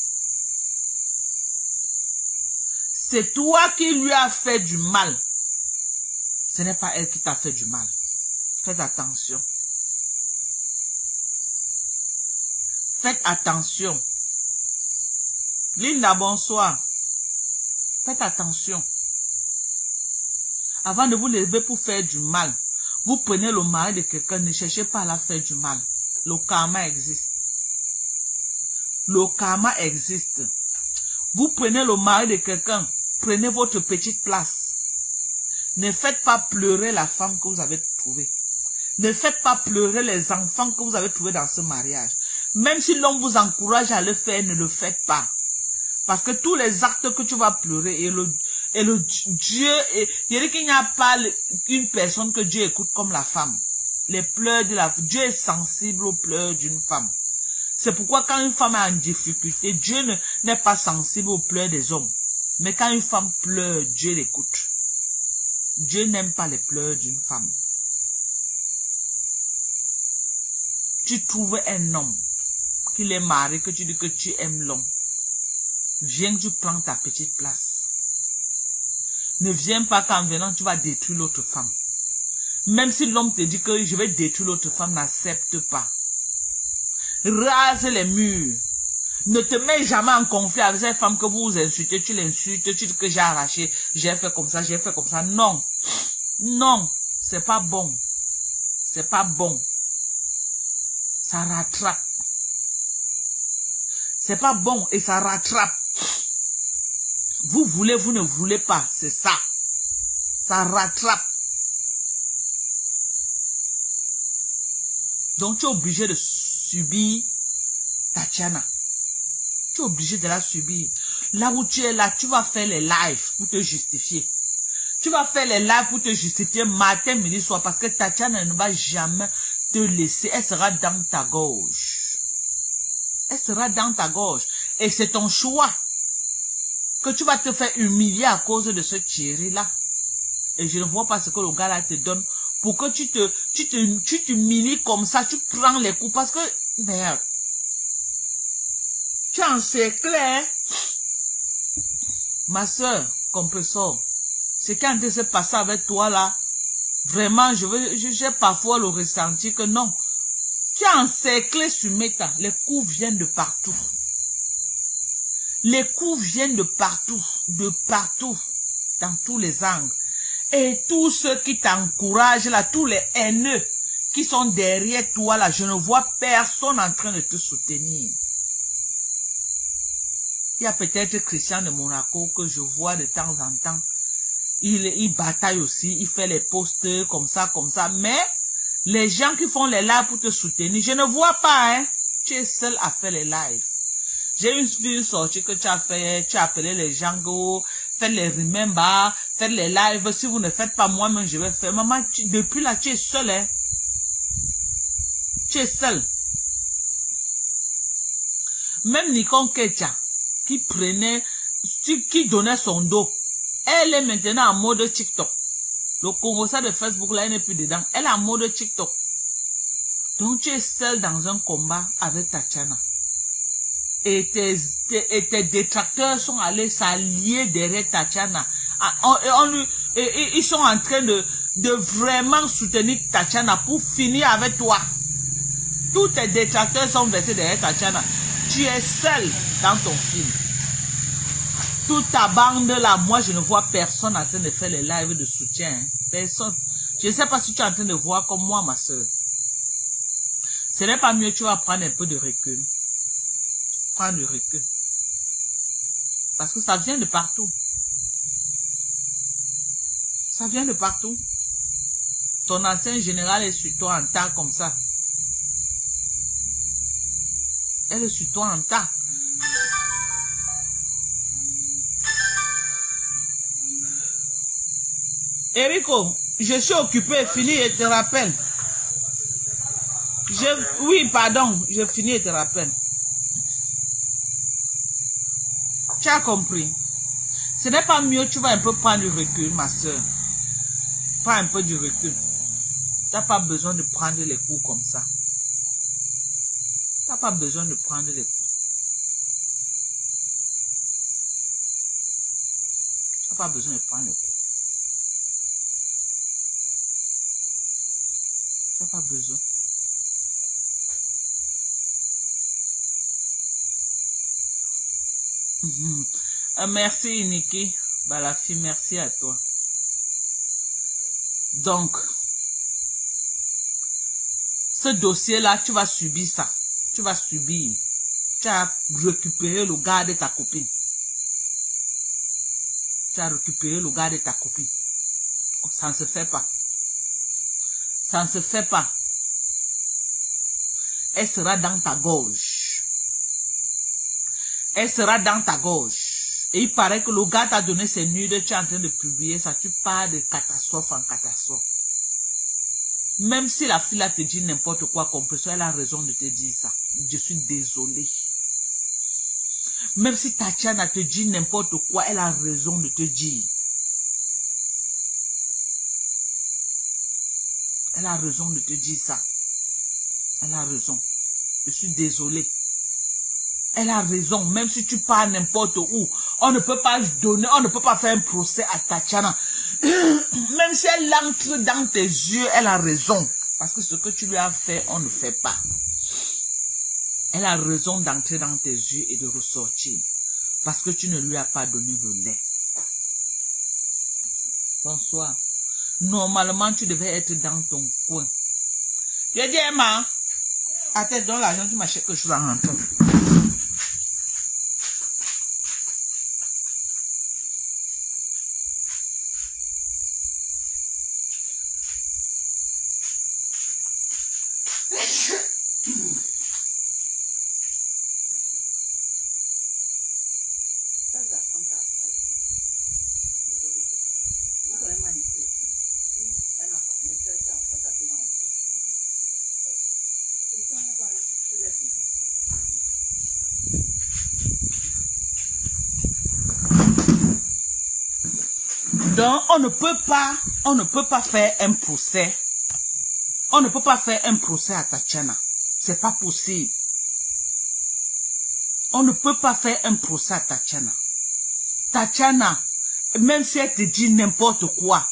C'est toi qui lui as fait du mal. Ce n'est pas elle qui t'a fait du mal. Faites attention. Faites attention. Linda, bonsoir. Faites attention. Avant de vous lever pour faire du mal, vous prenez le mari de quelqu'un, ne cherchez pas à la faire du mal. Le karma existe. Le karma existe. Vous prenez le mari de quelqu'un, prenez votre petite place. Ne faites pas pleurer la femme que vous avez trouvée. Ne faites pas pleurer les enfants que vous avez trouvés dans ce mariage. Même si l'homme vous encourage à le faire, ne le faites pas. Parce que tous les actes que tu vas pleurer et le Dieu, il dit qu'il n'y a pas une personne que Dieu écoute comme la femme. Les pleurs de la femme. Dieu est sensible aux pleurs d'une femme. C'est pourquoi quand une femme est en difficulté, Dieu n'est pas sensible aux pleurs des hommes. Mais quand une femme pleure, Dieu l'écoute. Dieu n'aime pas les pleurs d'une femme. Tu trouves un homme qu'il est marié, que tu dis que tu aimes l'homme. Viens, tu prends ta petite place. Ne viens pas qu'en venant, tu vas détruire l'autre femme. Même si l'homme te dit que je vais détruire l'autre femme, n'accepte pas. Rase les murs. Ne te mets jamais en conflit avec cette femme que vous insultez, tu l'insultes, tu dis que j'ai arraché, j'ai fait comme ça, j'ai fait comme ça. Non. Non. C'est pas bon. C'est pas bon. Ça rattrape. C'est pas bon et ça rattrape. Vous voulez, vous ne voulez pas, c'est ça. Ça rattrape. Donc tu es obligé de subir Tatiana. Tu es obligé de la subir. Là où tu es là, tu vas faire les lives pour te justifier. Tu vas faire les lives pour te justifier matin, midi, soir, parce que Tatiana ne va jamais te laisser. Elle sera dans ta gorge. Elle sera dans ta gorge. Et c'est ton choix que tu vas te faire humilier à cause de ce Thierry-là. Et je ne vois pas ce que le gars-là te donne pour que tu t'humilies comme ça, tu prends les coups parce que, merde, tu en sais clair. Ma soeur, compresseur, ce qui est en train de se passer avec toi là, vraiment, j'ai parfois le ressenti que non. Tu es encerclé sur Meta, les coups viennent de partout. Les coups viennent de partout, dans tous les angles. Et tous ceux qui t'encouragent là, tous les haineux qui sont derrière toi là, je ne vois personne en train de te soutenir. Il y a peut-être Christian de Monaco que je vois de temps en temps. Il bataille aussi, il fait les posts comme ça, mais les gens qui font les lives pour te soutenir, je ne vois pas, hein. Tu es seul à faire les lives. J'ai une sortie que tu as fait, tu as appelé les gens, faites les remember, faites les lives. Si vous ne faites pas, moi-même, je vais faire. Maman, depuis là, tu es seul, hein. Tu es seul. Même Nikon Ketia, qui donnait son dos, elle est maintenant en mode TikTok. Le Congossa de Facebook, là, elle n'est plus dedans. Elle est en mode TikTok. Donc, tu es seul dans un combat avec Tatiana. Et tes détracteurs sont allés s'allier derrière Tatiana. Ils sont en train de vraiment soutenir Tatiana pour finir avec toi. Tous tes détracteurs sont versés derrière Tatiana. Tu es seul dans ton film. Toute ta bande là, moi je ne vois personne en train de faire les lives de soutien. Hein. Personne. Je ne sais pas si tu es en train de voir comme moi, ma soeur. Ce n'est pas mieux, tu vas prendre un peu de recul. Prendre du recul. Parce que ça vient de partout. Ça vient de partout. Ton ancien général est sur toi en tas comme ça. Elle est sur toi en tas. Erico, je suis occupé, fini et te rappelle. Oui, pardon, je finis et te rappelle. Tu as compris. Ce n'est pas mieux, tu vas un peu prendre du recul, ma soeur. Prends un peu du recul. Tu n'as pas besoin de prendre les coups comme ça. Tu n'as pas besoin de prendre les coups. Tu n'as pas besoin de prendre les coups. Tu n'as pas besoin. Merci Niki. Bah, la fille, merci à toi. Donc, ce dossier-là, tu vas subir ça. Tu vas subir. Tu as récupéré le gars de ta copine. Tu as récupéré le gars de ta copine. Ça ne se fait pas. Ça ne se fait pas. Elle sera dans ta gorge. Elle sera dans ta gorge. Et il paraît que le gars t'a donné ses nudes, tu es en train de publier ça, tu pars de catastrophe en catastrophe. Même si la fille là te dit n'importe quoi, compresseur, elle a raison de te dire ça. Je suis désolé. Même si Tatiana te dit n'importe quoi, elle a raison de te dire. Elle a raison de te dire ça. Elle a raison. Je suis désolé. Elle a raison, même si tu pars n'importe où, on ne peut pas donner, on ne peut pas faire un procès à Tatiana. Même si elle entre dans tes yeux, elle a raison. Parce que ce que tu lui as fait, on ne fait pas. Elle a raison d'entrer dans tes yeux et de ressortir. Parce que tu ne lui as pas donné le lait. Bonsoir. Normalement, tu devais être dans ton coin. Je dis, Emma, attends, donne l'argent, tu m'achètes quelque chose en rentrant. Donc, on ne peut pas faire un procès. On ne peut pas faire un procès à Tatiana. C'est pas possible. On ne peut pas faire un procès à Tatiana. Tatiana, même si elle te dit n'importe quoi,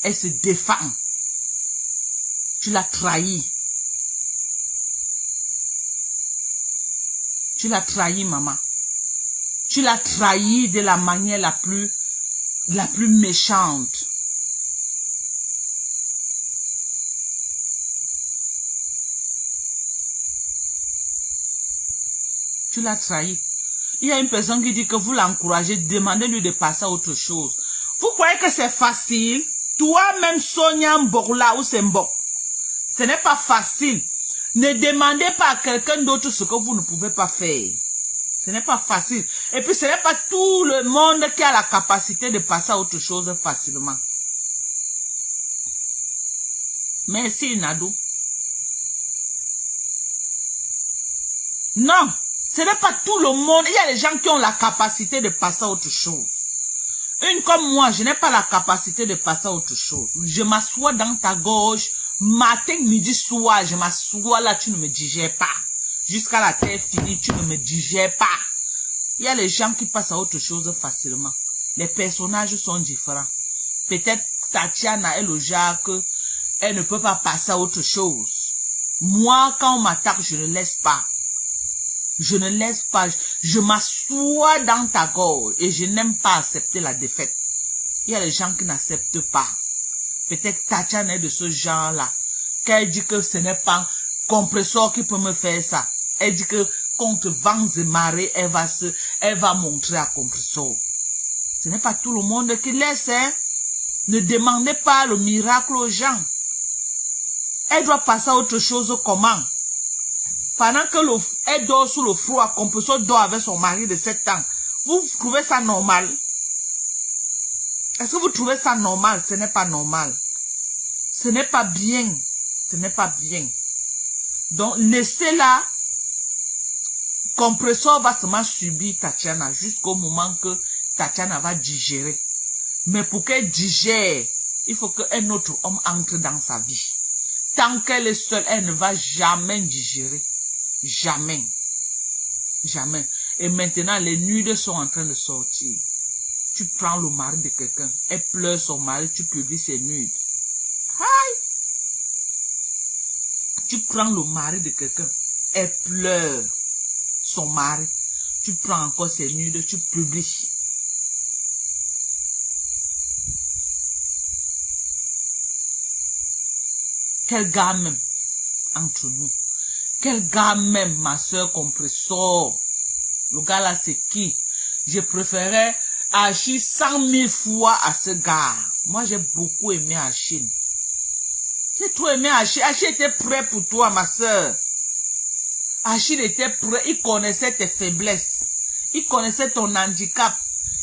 elle se défend. Tu l'as trahi. Tu l'as trahi, maman. Tu l'as trahi de la manière la plus méchante. Tu l'as trahi. Il y a une personne qui dit que vous l'encouragez, demandez-lui de passer à autre chose. Vous croyez que c'est facile? Toi-même, Sonia Mbokla ou Sembok. Ce n'est pas facile. Ne demandez pas à quelqu'un d'autre ce que vous ne pouvez pas faire. Ce n'est pas facile. Et puis, ce n'est pas tout le monde qui a la capacité de passer à autre chose facilement. Merci, Nadou. Non, ce n'est pas tout le monde. Il y a des gens qui ont la capacité de passer à autre chose. Une comme moi, je n'ai pas la capacité de passer à autre chose. Je m'assois dans ta gorge, matin, midi, soir, je m'assois là, tu ne me digères pas. Jusqu'à la terre finie, tu ne me digères pas. Il y a les gens qui passent à autre chose facilement. Les personnages sont différents. Peut-être Tatiana est le genre que elle ne peut pas passer à autre chose. Moi, quand on m'attaque, je ne laisse pas. Je ne laisse pas. Je m'assois dans ta gorge et je n'aime pas accepter la défaite. Il y a les gens qui n'acceptent pas. Peut-être Tatiana est de ce genre-là. Quand elle dit que ce n'est pas un compresseur qui peut me faire ça. Elle dit que contre vents et marées, elle va montrer à compresseur. Ce n'est pas tout le monde qui laisse, hein. Ne demandez pas le miracle aux gens. Elle doit passer à autre chose comment? Pendant que elle dort sous le froid, compresseur dort avec son mari de 7 ans. Vous trouvez ça normal? Est-ce que vous trouvez ça normal? Ce n'est pas normal. Ce n'est pas bien. Ce n'est pas bien. Donc, laissez-la. Compresseur va seulement subir Tatiana jusqu'au moment que Tatiana va digérer. Mais pour qu'elle digère, il faut qu'un autre homme entre dans sa vie. Tant qu'elle est seule, elle ne va jamais digérer. Jamais. Jamais. Et maintenant, les nudes sont en train de sortir. Tu prends le mari de quelqu'un, elle pleure son mari, tu publies ses nudes. Aïe! Tu prends le mari de quelqu'un, elle pleure son mari, tu prends encore ses nudes, tu publies. Quel gars même, entre nous. Quel gars même, ma soeur compresseur. Le gars là, c'est qui? Je préférais Achille 100 000 fois à ce gars. Moi, j'ai beaucoup aimé Achille. J'ai trop aimé Achille. Achille était prêt pour toi, ma soeur. Achille était prêt. Il connaissait tes faiblesses. Il connaissait ton handicap.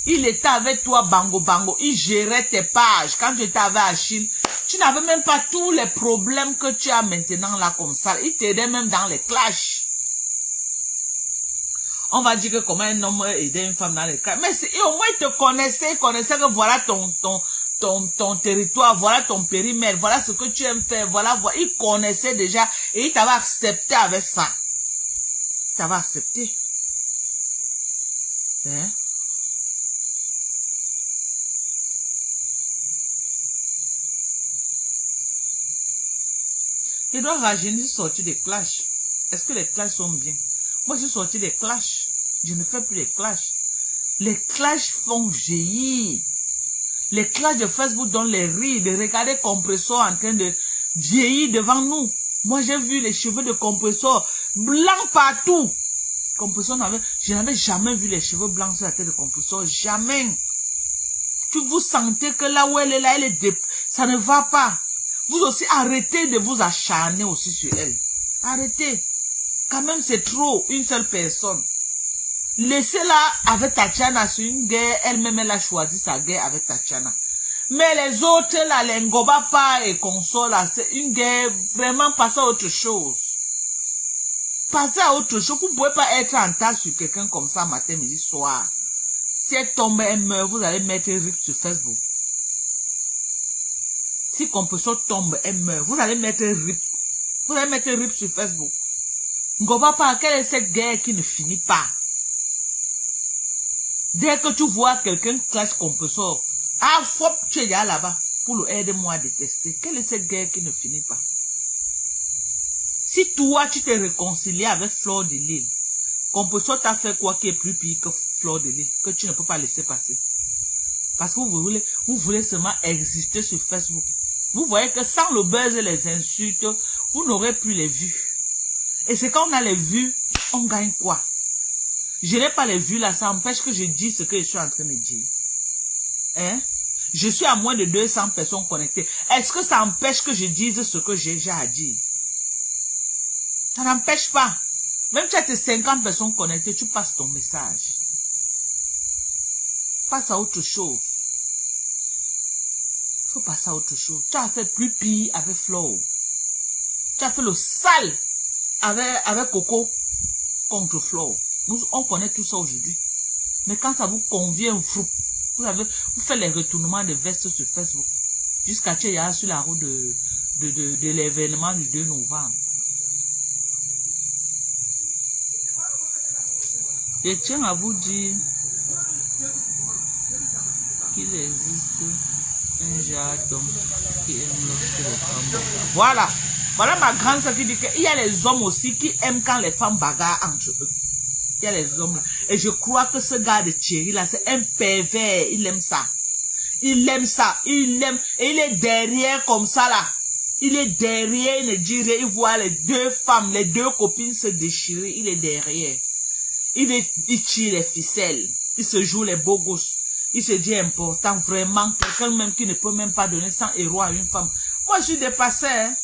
Il était avec toi, bango bango. Il gérait tes pages. Quand tu étais avec Achille, tu n'avais même pas tous les problèmes que tu as maintenant là comme ça. Il t'aidait même dans les clashs. On va dire que comment un homme aidait une femme dans les clashs. Mais au moins il te connaissait. Il connaissait que voilà ton territoire, voilà ton périmètre, voilà ce que tu aimes faire, voilà. Il connaissait déjà et il t'avait accepté avec ça. Il t'avait accepté. Hein? Je dois rajeunir, sortir des clashs. Est-ce que les clashs sont bien? Moi, je suis sorti des clashs. Je ne fais plus les clashs. Les clashs font vieillir. Les clashs de Facebook donnent les rires, de regarder compresseur en train de vieillir devant nous. Moi, j'ai vu les cheveux de compresseur blancs partout. Compresseur je n'avais jamais vu les cheveux blancs sur la tête de compresseur. Jamais. Vous sentez que là où elle est là, ça ne va pas. Vous aussi, arrêtez de vous acharner aussi sur elle. Arrêtez. Quand même, c'est trop, une seule personne. Laissez-la avec Tatiana sur une guerre. Elle-même, elle a choisi sa guerre avec Tatiana. Mais les autres, là, les Ngoba pas et console, c'est une guerre, vraiment, passer à autre chose. Passez à autre chose. Vous ne pouvez pas être en tas sur quelqu'un comme ça, matin, midi, soir. Si elle tombe, elle meurt, vous allez mettre un rip sur Facebook. Si Compresso tombe, elle meurt. Vous allez mettre RIP. Vous allez mettre RIP sur Facebook. Ngoba pas, quelle est cette guerre qui ne finit pas? Dès que tu vois quelqu'un clash Compresso, ah, faut que tu es là-bas pour l'aider-moi à détester. Quelle est cette guerre qui ne finit pas? Si toi, tu t'es réconcilié avec Fleur de Lille, Compresso t'a fait quoi qui est plus pire que Fleur de Lille, que tu ne peux pas laisser passer. Parce que vous voulez seulement exister sur Facebook. Vous voyez que sans le buzz et les insultes, vous n'aurez plus les vues. Et c'est quand on a les vues, on gagne quoi? Je n'ai pas les vues là, ça empêche que je dise ce que je suis en train de dire. Hein? Je suis à moins de 200 personnes connectées. Est-ce que ça empêche que je dise ce que j'ai à dire? Ça n'empêche pas. Même si tu as tes 50 personnes connectées, tu passes ton message. Passe à autre chose. Il faut passer à autre chose. Tu as fait plus pire avec Flo. Tu as fait le sale avec Coco contre Flo. On connaît tout ça aujourd'hui. Mais quand ça vous convient, vous faites les retournements de veste sur Facebook. Jusqu'à ce qu'il y a sur la route de l'événement du 2 novembre. Je tiens à vous dire qu'il existe un genre d'homme qui aime lorsque les femmes bagarrent. Voilà. Voilà ma grande sœur qui dit qu'il y a les hommes aussi qui aiment quand les femmes bagarrent entre eux. Il y a les hommes là. Et je crois que ce gars de Thierry là, c'est un pervers. Il aime ça. Il aime ça. Il aime. Et il est derrière comme ça là. Il est derrière, il ne dit rien. Il voit les deux femmes, les deux copines se déchirer. Il est derrière. Il tire les ficelles. Il se joue les beaux gosses. Il se dit important, vraiment. Quelqu'un même qui ne peut même pas donner 100 € à une femme. Moi, je suis dépassé. Hein?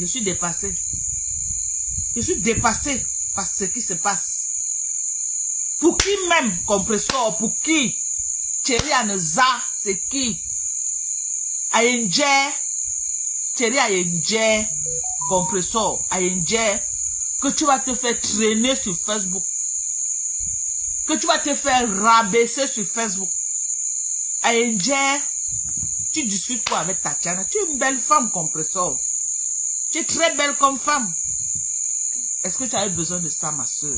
Je suis dépassé. Je suis dépassé par ce qui se passe. Pour qui même, Compresso, pour qui? Thierry Aneza, c'est qui? Ayenje. Thierry Ayenje. Compresso, Ayenje. Que tu vas te faire traîner sur Facebook. Que tu vas te faire rabaisser sur Facebook. Ayenje. Tu discutes quoi avec Tatiana? Tu es une belle femme, Compresso. Tu es très belle comme femme. Est-ce que tu avais besoin de ça, ma soeur?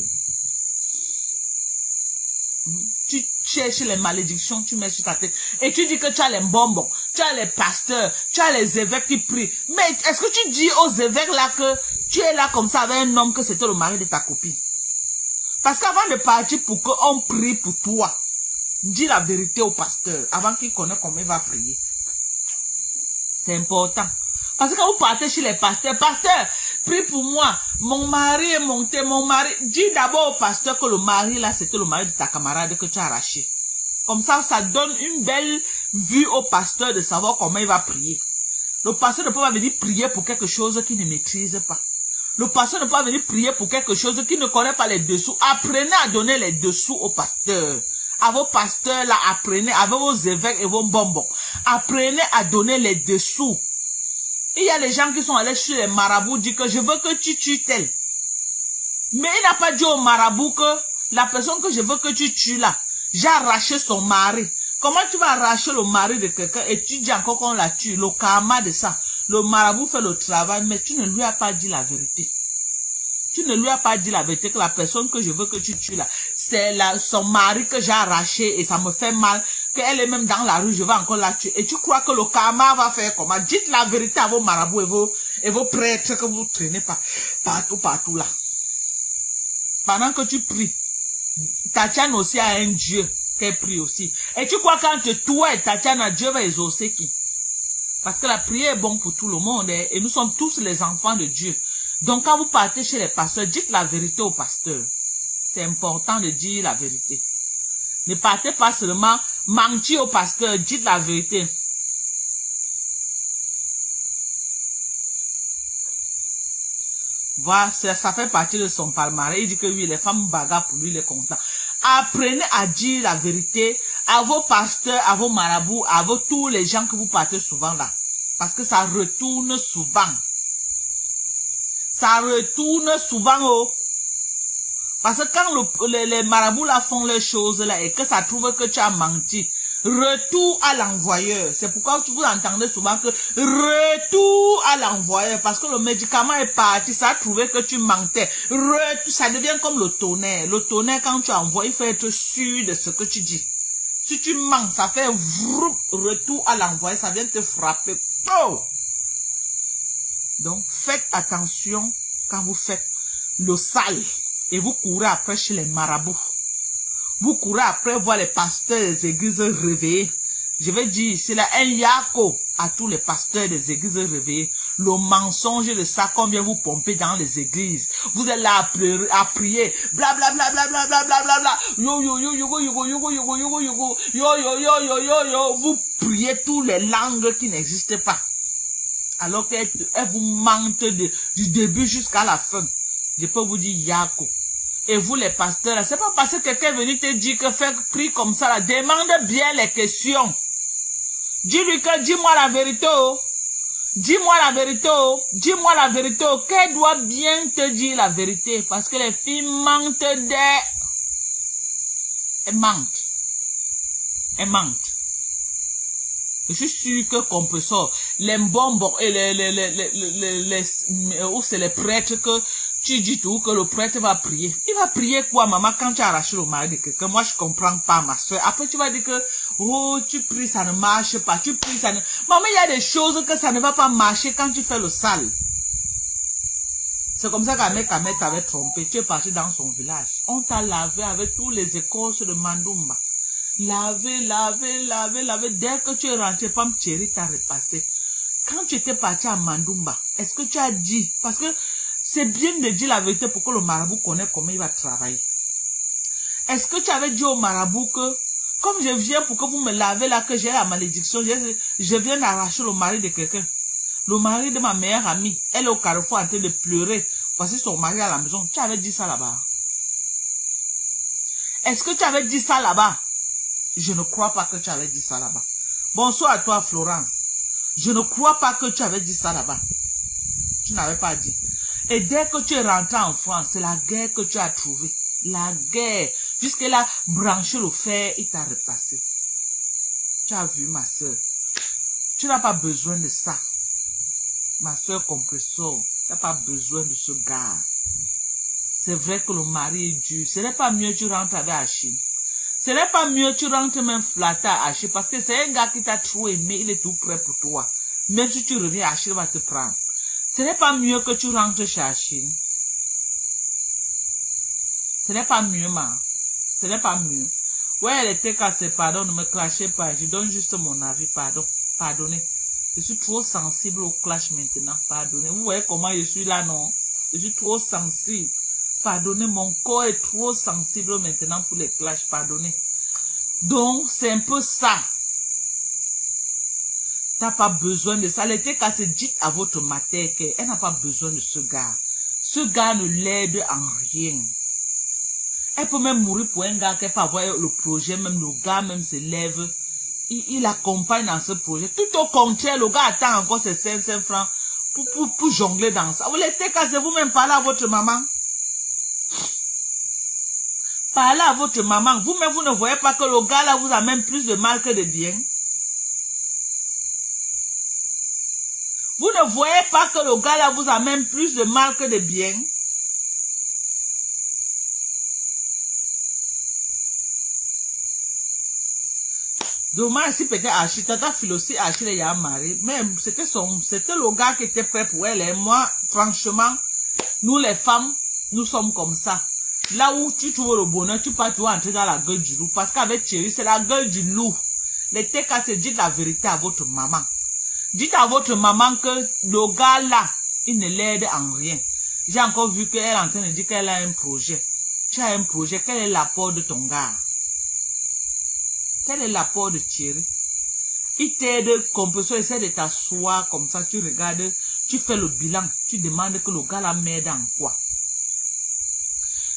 Tu cherches les malédictions, tu mets sur ta tête. Et tu dis que tu as les bonbons, tu as les pasteurs, tu as les évêques qui prient. Mais est-ce que tu dis aux évêques là que tu es là comme ça avec un homme que c'était le mari de ta copine? Parce qu'avant de partir pour qu'on prie pour toi, dis la vérité au pasteur avant qu'il connaisse comment il va prier. C'est important. Parce que quand vous partez chez les pasteurs, pasteur, prie pour moi, mon mari est monté, mon mari. Dis d'abord au pasteur que le mari là, c'était le mari de ta camarade que tu as arraché. Comme ça, ça donne une belle vue au pasteur de savoir comment il va prier. Le pasteur ne peut pas venir prier pour quelque chose qu'il ne maîtrise pas. Le pasteur ne peut pas venir prier pour quelque chose qu'il ne connaît pas les dessous. Apprenez à donner les dessous au pasteur. À vos pasteurs là, apprenez, avec vos évêques et vos bonbons. Apprenez à donner les dessous. Il y a les gens qui sont allés chez les marabouts, disent que je veux que tu tues tel. Mais il n'a pas dit au marabout que la personne que je veux que tu tues là, j'ai arraché son mari. Comment tu vas arracher le mari de quelqu'un et tu dis encore qu'on la tue? Le karma de ça. Le marabout fait le travail, mais tu ne lui as pas dit la vérité. Tu ne lui as pas dit la vérité que la personne que je veux que tu tues là, c'est son mari que j'ai arraché et ça me fait mal, qu'elle est même dans la rue, je vais encore la tuer. Et tu crois que le karma va faire comment? Dites la vérité à vos marabouts et vos prêtres que vous traînez pas partout là. Pendant que tu pries, Tatiana aussi a un Dieu qu'elle prie aussi. Et tu crois quand toi et Tatiana, Dieu va exaucer qui? Parce que la prière est bonne pour tout le monde et nous sommes tous les enfants de Dieu. Donc, quand vous partez chez les pasteurs, dites la vérité aux pasteurs. C'est important de dire la vérité. Ne partez pas seulement mentir aux pasteurs, dites la vérité. Voilà, ça fait partie de son palmarès. Il dit que oui, les femmes bagarrent pour lui, il est content. Apprenez à dire la vérité à vos pasteurs, à vos marabouts, à tous les gens que vous partez souvent là. Parce que ça retourne souvent. Ça retourne souvent, oh. Parce que quand les marabouts là font les choses là et que ça trouve que tu as menti, Retour à l'envoyeur. C'est pourquoi vous entendez souvent que retour à l'envoyeur. Parce que le médicament est parti, ça a trouvé que tu mentais. Retour, ça devient comme le tonnerre. Le tonnerre, quand tu envoies, il faut être sûr de ce que tu dis. Si tu mens, ça fait vroom, retour à l'envoyeur, ça vient te frapper. Oh! Donc, faites attention quand vous faites le sale et vous courez après chez les marabouts. Vous courez après voir les pasteurs des églises réveillées. Je vais dire, c'est là un yako à tous les pasteurs des églises réveillées. Le mensonge de ça qu'on vient vous pomper dans les églises. Vous êtes là à prier. Bla bla bla bla bla bla bla bla bla. Yo yo yo yo yo yo yo yo yo yo yo yo yo yo yo yo yo yo. Vous priez toutes les langues qui n'existent pas. Alors qu'elle vous mente du début jusqu'à la fin. Je peux vous dire yako. Et vous les pasteurs, c'est pas parce que quelqu'un est venu te dire que faire prie comme ça, là, demande bien les questions. Dis-lui que dis-moi la vérité, oh. Dis-moi la vérité, oh. Dis-moi la vérité, oh. Qu'elle doit bien te dire la vérité. Parce que les filles mentent Elles mentent. Elles mentent. Je suis sûr que comme ça, les bonbons et ou c'est les prêtres que tu dis tout, que le prêtre va prier. Il va prier quoi, maman, quand tu as arraché le mari de quelqu'un? Moi, je comprends pas, ma soeur. Après, tu vas dire que, oh, tu pries, ça ne marche pas. Tu pries, ça ne... Maman, il y a des choses que ça ne va pas marcher quand tu fais le sale. C'est comme ça qu'Ahmed t'avait trompé. Tu es parti dans son village. On t'a lavé avec tous les écorces de Mandoumba. Lavé. Dès que tu es rentré, Pam Chéri t'a repassé. Quand tu étais parti à Mandoumba, est-ce que tu as dit, parce que c'est bien de dire la vérité pour que le marabout connaisse comment il va travailler. Est-ce que tu avais dit au marabout que, comme je viens pour que vous me lavez là, que j'ai la malédiction, je viens d'arracher le mari de quelqu'un. Le mari de ma meilleure amie, elle est au carrefour en train de pleurer. Voici son mari à la maison. Tu avais dit ça là-bas. Est-ce que tu avais dit ça là-bas? Je ne crois pas que tu avais dit ça là-bas. Bonsoir à toi, Florence. Je ne crois pas que tu avais dit ça là-bas. Tu n'avais pas dit. Et dès que tu es rentré en France, c'est la guerre que tu as trouvée. La guerre. Jusqu'elle a branché le fer, il t'a repassé. Tu as vu, ma soeur. Tu n'as pas besoin de ça. Ma soeur compresseur, tu n'as pas besoin de ce gars. C'est vrai que le mari est dur. Ce n'est pas mieux que tu rentres avec Achille. Ce n'est pas mieux que tu rentres même flatté à Achille. Parce que c'est un gars qui t'a trop aimé. Il est tout prêt pour toi. Même si tu reviens, Achille va te prendre. Ce n'est pas mieux que tu rentres chez Achille. Ce n'est pas mieux, ma. Ce n'est pas mieux. Ouais, elle était cassée, pardon, ne me clashez pas. Je donne juste mon avis, pardon. Pardonnez. Je suis trop sensible au clash maintenant, pardonnez. Vous voyez comment je suis là, non? Je suis trop sensible. Pardonnez, mon corps est trop sensible maintenant pour les clashs, pardonnez. Donc, c'est un peu ça. T'as pas besoin de ça. Elle était cassée, dites à votre mater qu'elle n'a pas besoin de ce gars. Ce gars ne l'aide en rien. Elle peut même mourir pour un gars qui peut avoir le projet, même le gars même se lève. Il accompagne dans ce projet. Tout au contraire, le gars attend encore ses 500 francs pour jongler dans ça. Vous l'étiez cassé, vous-même parlez à votre maman. Parlez à votre maman. Vous-même, vous ne voyez pas que le gars là vous a même plus de mal que de bien. Vous ne voyez pas que le gars là vous a même plus de mal que de bien. Dommage si peut-être Achille, tata Phil aussi, Achille est un mari. Mais c'était le gars qui était prêt pour elle. Et moi, franchement, nous les femmes, nous sommes comme ça. Là où tu trouves le bonheur, tu peux toujours entrer dans la gueule du loup. Parce qu'avec Thierry, c'est la gueule du loup. Les TK, c'est dites la vérité à votre maman. Dites à votre maman que le gars là, il ne l'aide en rien. J'ai encore vu qu'elle est en train de dire qu'elle a un projet. Tu as un projet, quel est l'apport de ton gars? Quel est l'apport de Thierry? Il t'aide, compresseur, essaie de t'asseoir comme ça, tu regardes, tu fais le bilan, tu demandes que le gars là m'aide en quoi?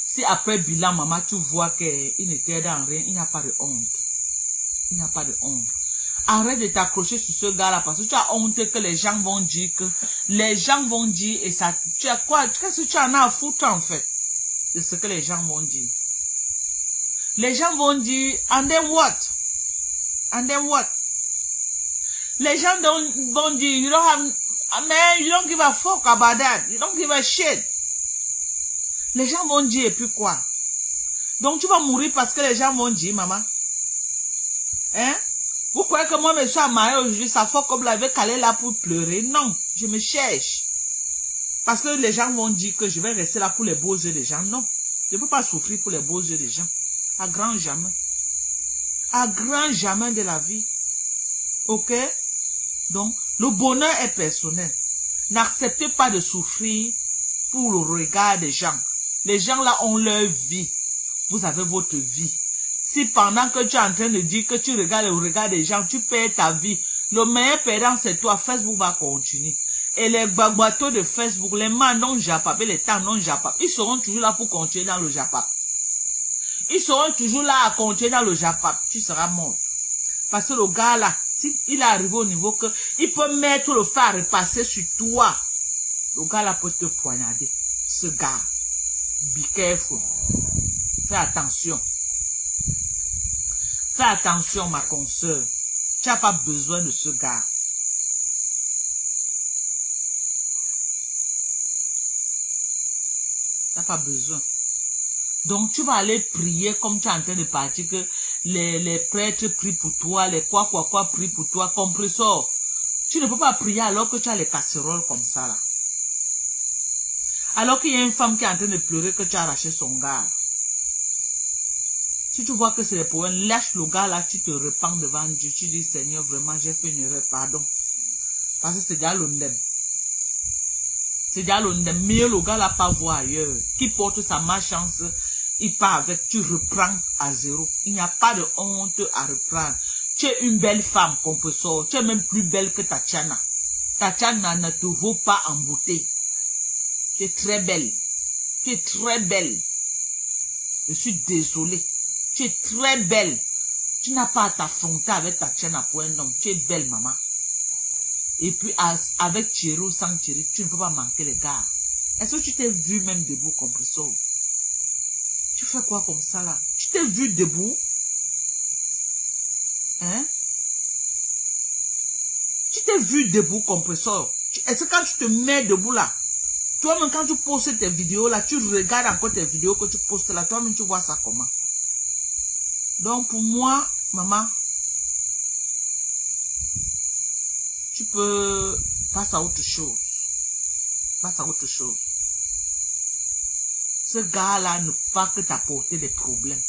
Si après bilan, maman, tu vois qu'il ne t'aide en rien, il n'y a pas de honte. Il n'y a pas de honte. Arrête de t'accrocher sur ce gars-là parce que tu as honte que les gens vont dire que... Les gens vont dire et ça... Tu as quoi? Qu'est-ce que tu en as à foutre en fait? De ce que les gens vont dire. Les gens vont dire, and then what? And then what? Les gens vont dire, you don't have, man, you don't give a fuck about that. You don't give a shit. Les gens vont dire, et puis quoi? Donc tu vas mourir parce que les gens vont dire, maman. Hein? Vous croyez que moi, je me suis mariée aujourd'hui, ça fait comme la veille qu'elle est là pour pleurer? Non, je me cherche. Parce que les gens vont dire que je vais rester là pour les beaux yeux des gens. Non, je ne peux pas souffrir pour les beaux yeux des gens. À grand jamais. À grand jamais de la vie. Ok? Donc, le bonheur est personnel. N'acceptez pas de souffrir pour le regard des gens. Les gens là ont leur vie. Vous avez votre vie. Si pendant que tu es en train de dire que tu regardes le regard des gens, tu perds ta vie, le meilleur perdant c'est toi. Facebook va continuer. Et les bateaux de Facebook, les mains non japap et les temps non japap, ils seront toujours là pour continuer dans le japap. Ils seront toujours là à continuer dans le japap. Tu seras mort. Parce que le gars là, il est arrivé au niveau que il peut mettre le fer à repasser sur toi. Le gars là peut te poignarder. Ce gars. Be careful. Fais attention. Fais attention, ma consoeur. Tu n'as pas besoin de ce gars. Tu n'as pas besoin. Donc, tu vas aller prier comme tu es en train de partir, que les prêtres prient pour toi, les quoi prient pour toi, compresseur. Tu ne peux pas prier alors que tu as les casseroles comme ça, là. Alors qu'il y a une femme qui est en train de pleurer que tu as arraché son gars. Si tu vois que c'est des problèmes, lâche le gars là, tu te repens devant Dieu. Tu dis, Seigneur, vraiment, j'ai fait une erreur, pardon. Parce que c'est déjà l'ondem. C'est déjà l'ondem. Mais le gars là, pas voir ailleurs. Qui porte sa malchance, il part avec, tu reprends à zéro. Il n'y a pas de honte à reprendre. Tu es une belle femme, compresseur. Tu es même plus belle que Tatiana. Tatiana ne te vaut pas en beauté. Tu es très belle. Tu es très belle. Je suis désolée. Tu es très belle. Tu n'as pas à t'affronter avec Tatiana pour un homme. Tu es belle, maman. Et puis, avec Thierry ou sans Thierry, tu ne peux pas manquer les gars. Est-ce que tu t'es vu même debout, compresseur? Tu fais quoi comme ça, là? Tu t'es vu debout? Hein? Tu t'es vu debout, compresseur? Est-ce que quand tu te mets debout, là, toi-même, quand tu postes tes vidéos, là, tu regardes encore tes vidéos que tu postes, là, toi-même, tu vois ça comment? Donc, pour moi, maman, tu peux passer à autre chose. Passe à autre chose. Ce gars-là ne peut pas que t'apporter des problèmes.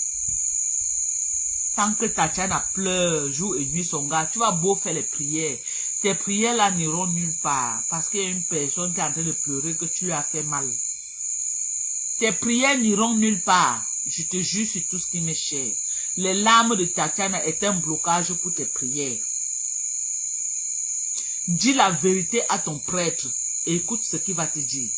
Tant que Tatiana pleure jour et nuit son gars, tu vas beau faire les prières. Tes prières-là n'iront nulle part. Parce qu'il y a une personne qui est en train de pleurer que tu lui as fait mal. Tes prières n'iront nulle part. Je te jure sur tout ce qui m'est cher. Les larmes de Tatiana est un blocage pour tes prières. Dis la vérité à ton prêtre et écoute ce qu'il va te dire.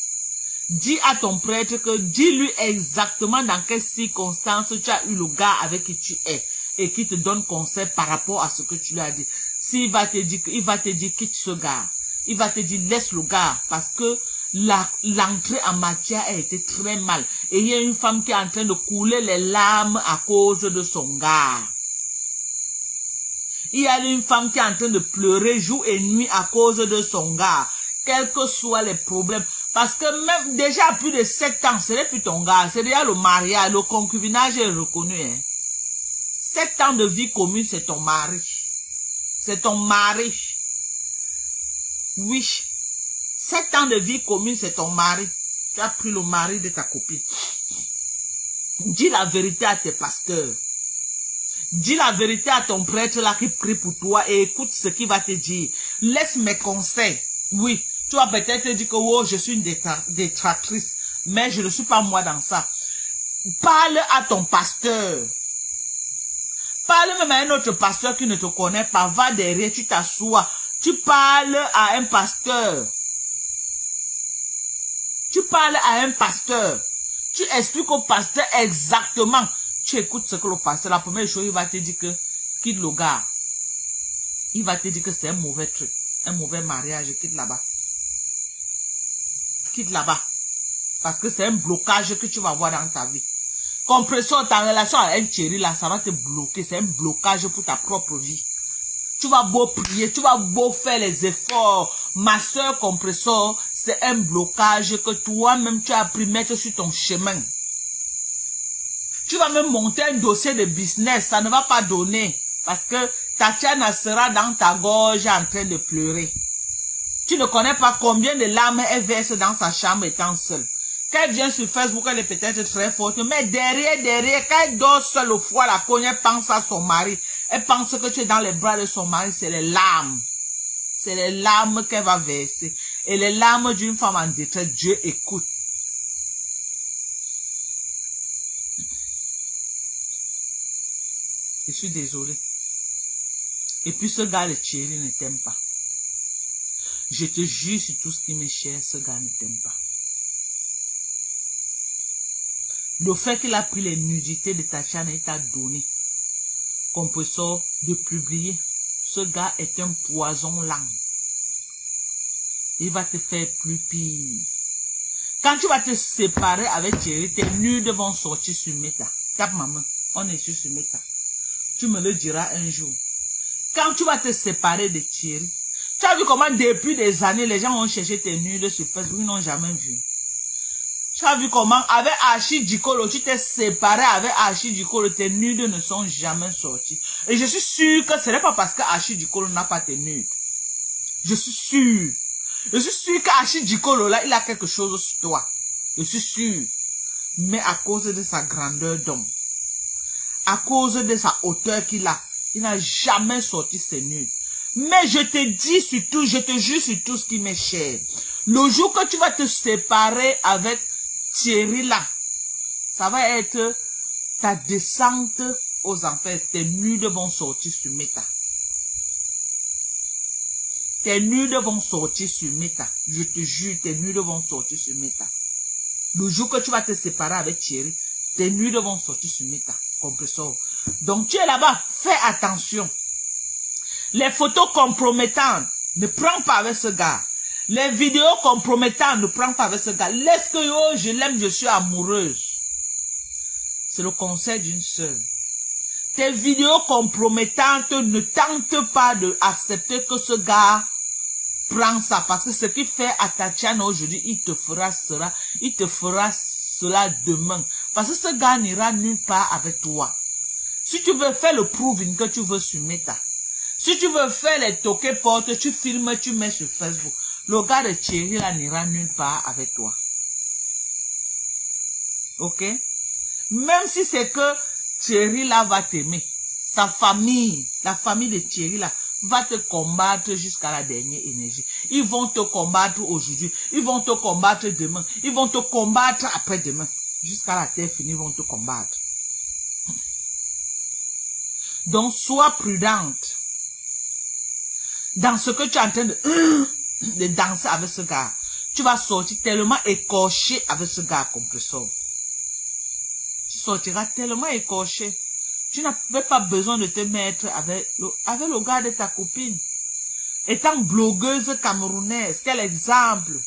Dis à ton prêtre que dis-lui exactement dans quelles circonstances tu as eu le gars avec qui tu es et qui te donne conseil par rapport à ce que tu lui as dit. S'il va te dire, il va te dire quitte ce gars. Il va te dire laisse le gars parce que l'entrée en matière a été très mal. Et il y a une femme qui est en train de couler les larmes à cause de son gars. Il y a une femme qui est en train de pleurer jour et nuit à cause de son gars. Quels que soient les problèmes. Parce que même déjà à plus de 7 ans, ce n'est plus ton gars. C'est déjà le mariage, le concubinage est reconnu. Hein. 7 ans de vie commune, c'est ton mari. C'est ton mari. Oui. 7 ans de vie commune, c'est ton mari. Tu as pris le mari de ta copine. Dis la vérité à tes pasteurs. Dis la vérité à ton prêtre là qui prie pour toi et écoute ce qu'il va te dire. Laisse mes conseils. Oui, tu vas peut-être te dire que oh, je suis une détractrice, mais je ne suis pas moi dans ça. Parle à ton pasteur. Parle même à un autre pasteur qui ne te connaît pas. Va derrière, tu t'assois. Tu parles à un pasteur. Tu parles à un pasteur. Tu expliques au pasteur exactement. Tu écoutes ce que le pasteur, la première chose, il va te dire que quitte le gars. Il va te dire que c'est un mauvais truc. Un mauvais mariage, quitte là-bas. Quitte là-bas. Parce que c'est un blocage que tu vas avoir dans ta vie. Compresseur, ta relation avec un chéri là, ça va te bloquer. C'est un blocage pour ta propre vie. Tu vas beau prier, tu vas beau faire les efforts. Ma soeur compresseur, c'est un blocage que toi-même tu as appris mettre sur ton chemin. Tu vas même monter un dossier de business, ça ne va pas donner. Parce que Tatiana sera dans ta gorge en train de pleurer. Tu ne connais pas combien de larmes elle verse dans sa chambre étant seule. Quand elle vient sur Facebook, elle est peut-être très forte, mais derrière, quand elle dort seule au froid, la cogne, elle pense à son mari. Elle pense que tu es dans les bras de son mari, c'est les larmes. C'est les larmes qu'elle va verser. Et les larmes d'une femme en détresse, Dieu écoute. Je suis désolé. Et puis ce gars, le Thierry, ne t'aime pas. Je te jure sur tout ce qui m'est cher, ce gars ne t'aime pas. Le fait qu'il a pris les nudités de Tatiana et t'a donné, compresseur, de publier, ce gars est un poison lent. Il va te faire plus pire. Quand tu vas te séparer avec Thierry, tes nudes vont sortir sur Meta. Tape maman, on est sur Meta. Tu me le diras un jour. Quand tu vas te séparer de Thierry, tu as vu comment depuis des années, les gens ont cherché tes nudes sur Facebook, ils n'ont jamais vu. Tu as vu comment, avec Archie Dikolo, tu t'es séparé avec Archie Dikolo, tes nudes ne sont jamais sortis. Et je suis sûr que ce n'est pas parce que Archie Dikolo n'a pas tes nudes. Je suis sûr. Je suis sûr qu'Archie Dikolo, là, il a quelque chose sur toi. Je suis sûr. Mais à cause de sa grandeur d'homme, à cause de sa hauteur qu'il a, il n'a jamais sorti ses nudes. Mais je te dis surtout, je te jure sur tout ce qui m'est cher. Le jour que tu vas te séparer avec Thierry là, ça va être ta descente aux enfers. Tes nudes vont sortir sur Meta. Tes nudes vont sortir sur Meta. Je te jure, tes nudes vont sortir sur Meta. Le jour que tu vas te séparer avec Thierry, tes nudes vont sortir sur Meta. Compresseur. Donc tu es là-bas, fais attention. Les photos compromettantes, ne prends pas avec ce gars. Les vidéos compromettantes, ne prends pas avec ce gars. Laisse que yo, je l'aime, je suis amoureuse. C'est le conseil d'une sœur. Tes vidéos compromettantes, ne tente pas d'accepter que ce gars prend ça. Parce que ce qu'il fait à Tatiana aujourd'hui, il te fera cela demain. Parce que ce gars n'ira nulle part avec toi. Si tu veux faire le proving que tu veux sur Meta, si tu veux faire les toquets portes, tu filmes, tu mets sur Facebook. Le gars de Thierry là n'ira nulle part avec toi. Ok? Même si c'est que Thierry là va t'aimer. Sa famille, la famille de Thierry là, va te combattre jusqu'à la dernière énergie. Ils vont te combattre aujourd'hui. Ils vont te combattre demain. Ils vont te combattre après-demain. Jusqu'à la terre finie, ils vont te combattre. Donc, sois prudente. Dans ce que tu es en train de danser avec ce gars, tu vas sortir tellement écorché avec ce gars compresseur. Tu sortiras tellement écorché. Tu n'avais pas besoin de te mettre avec le gars de ta copine. Étant blogueuse camerounaise, quel exemple.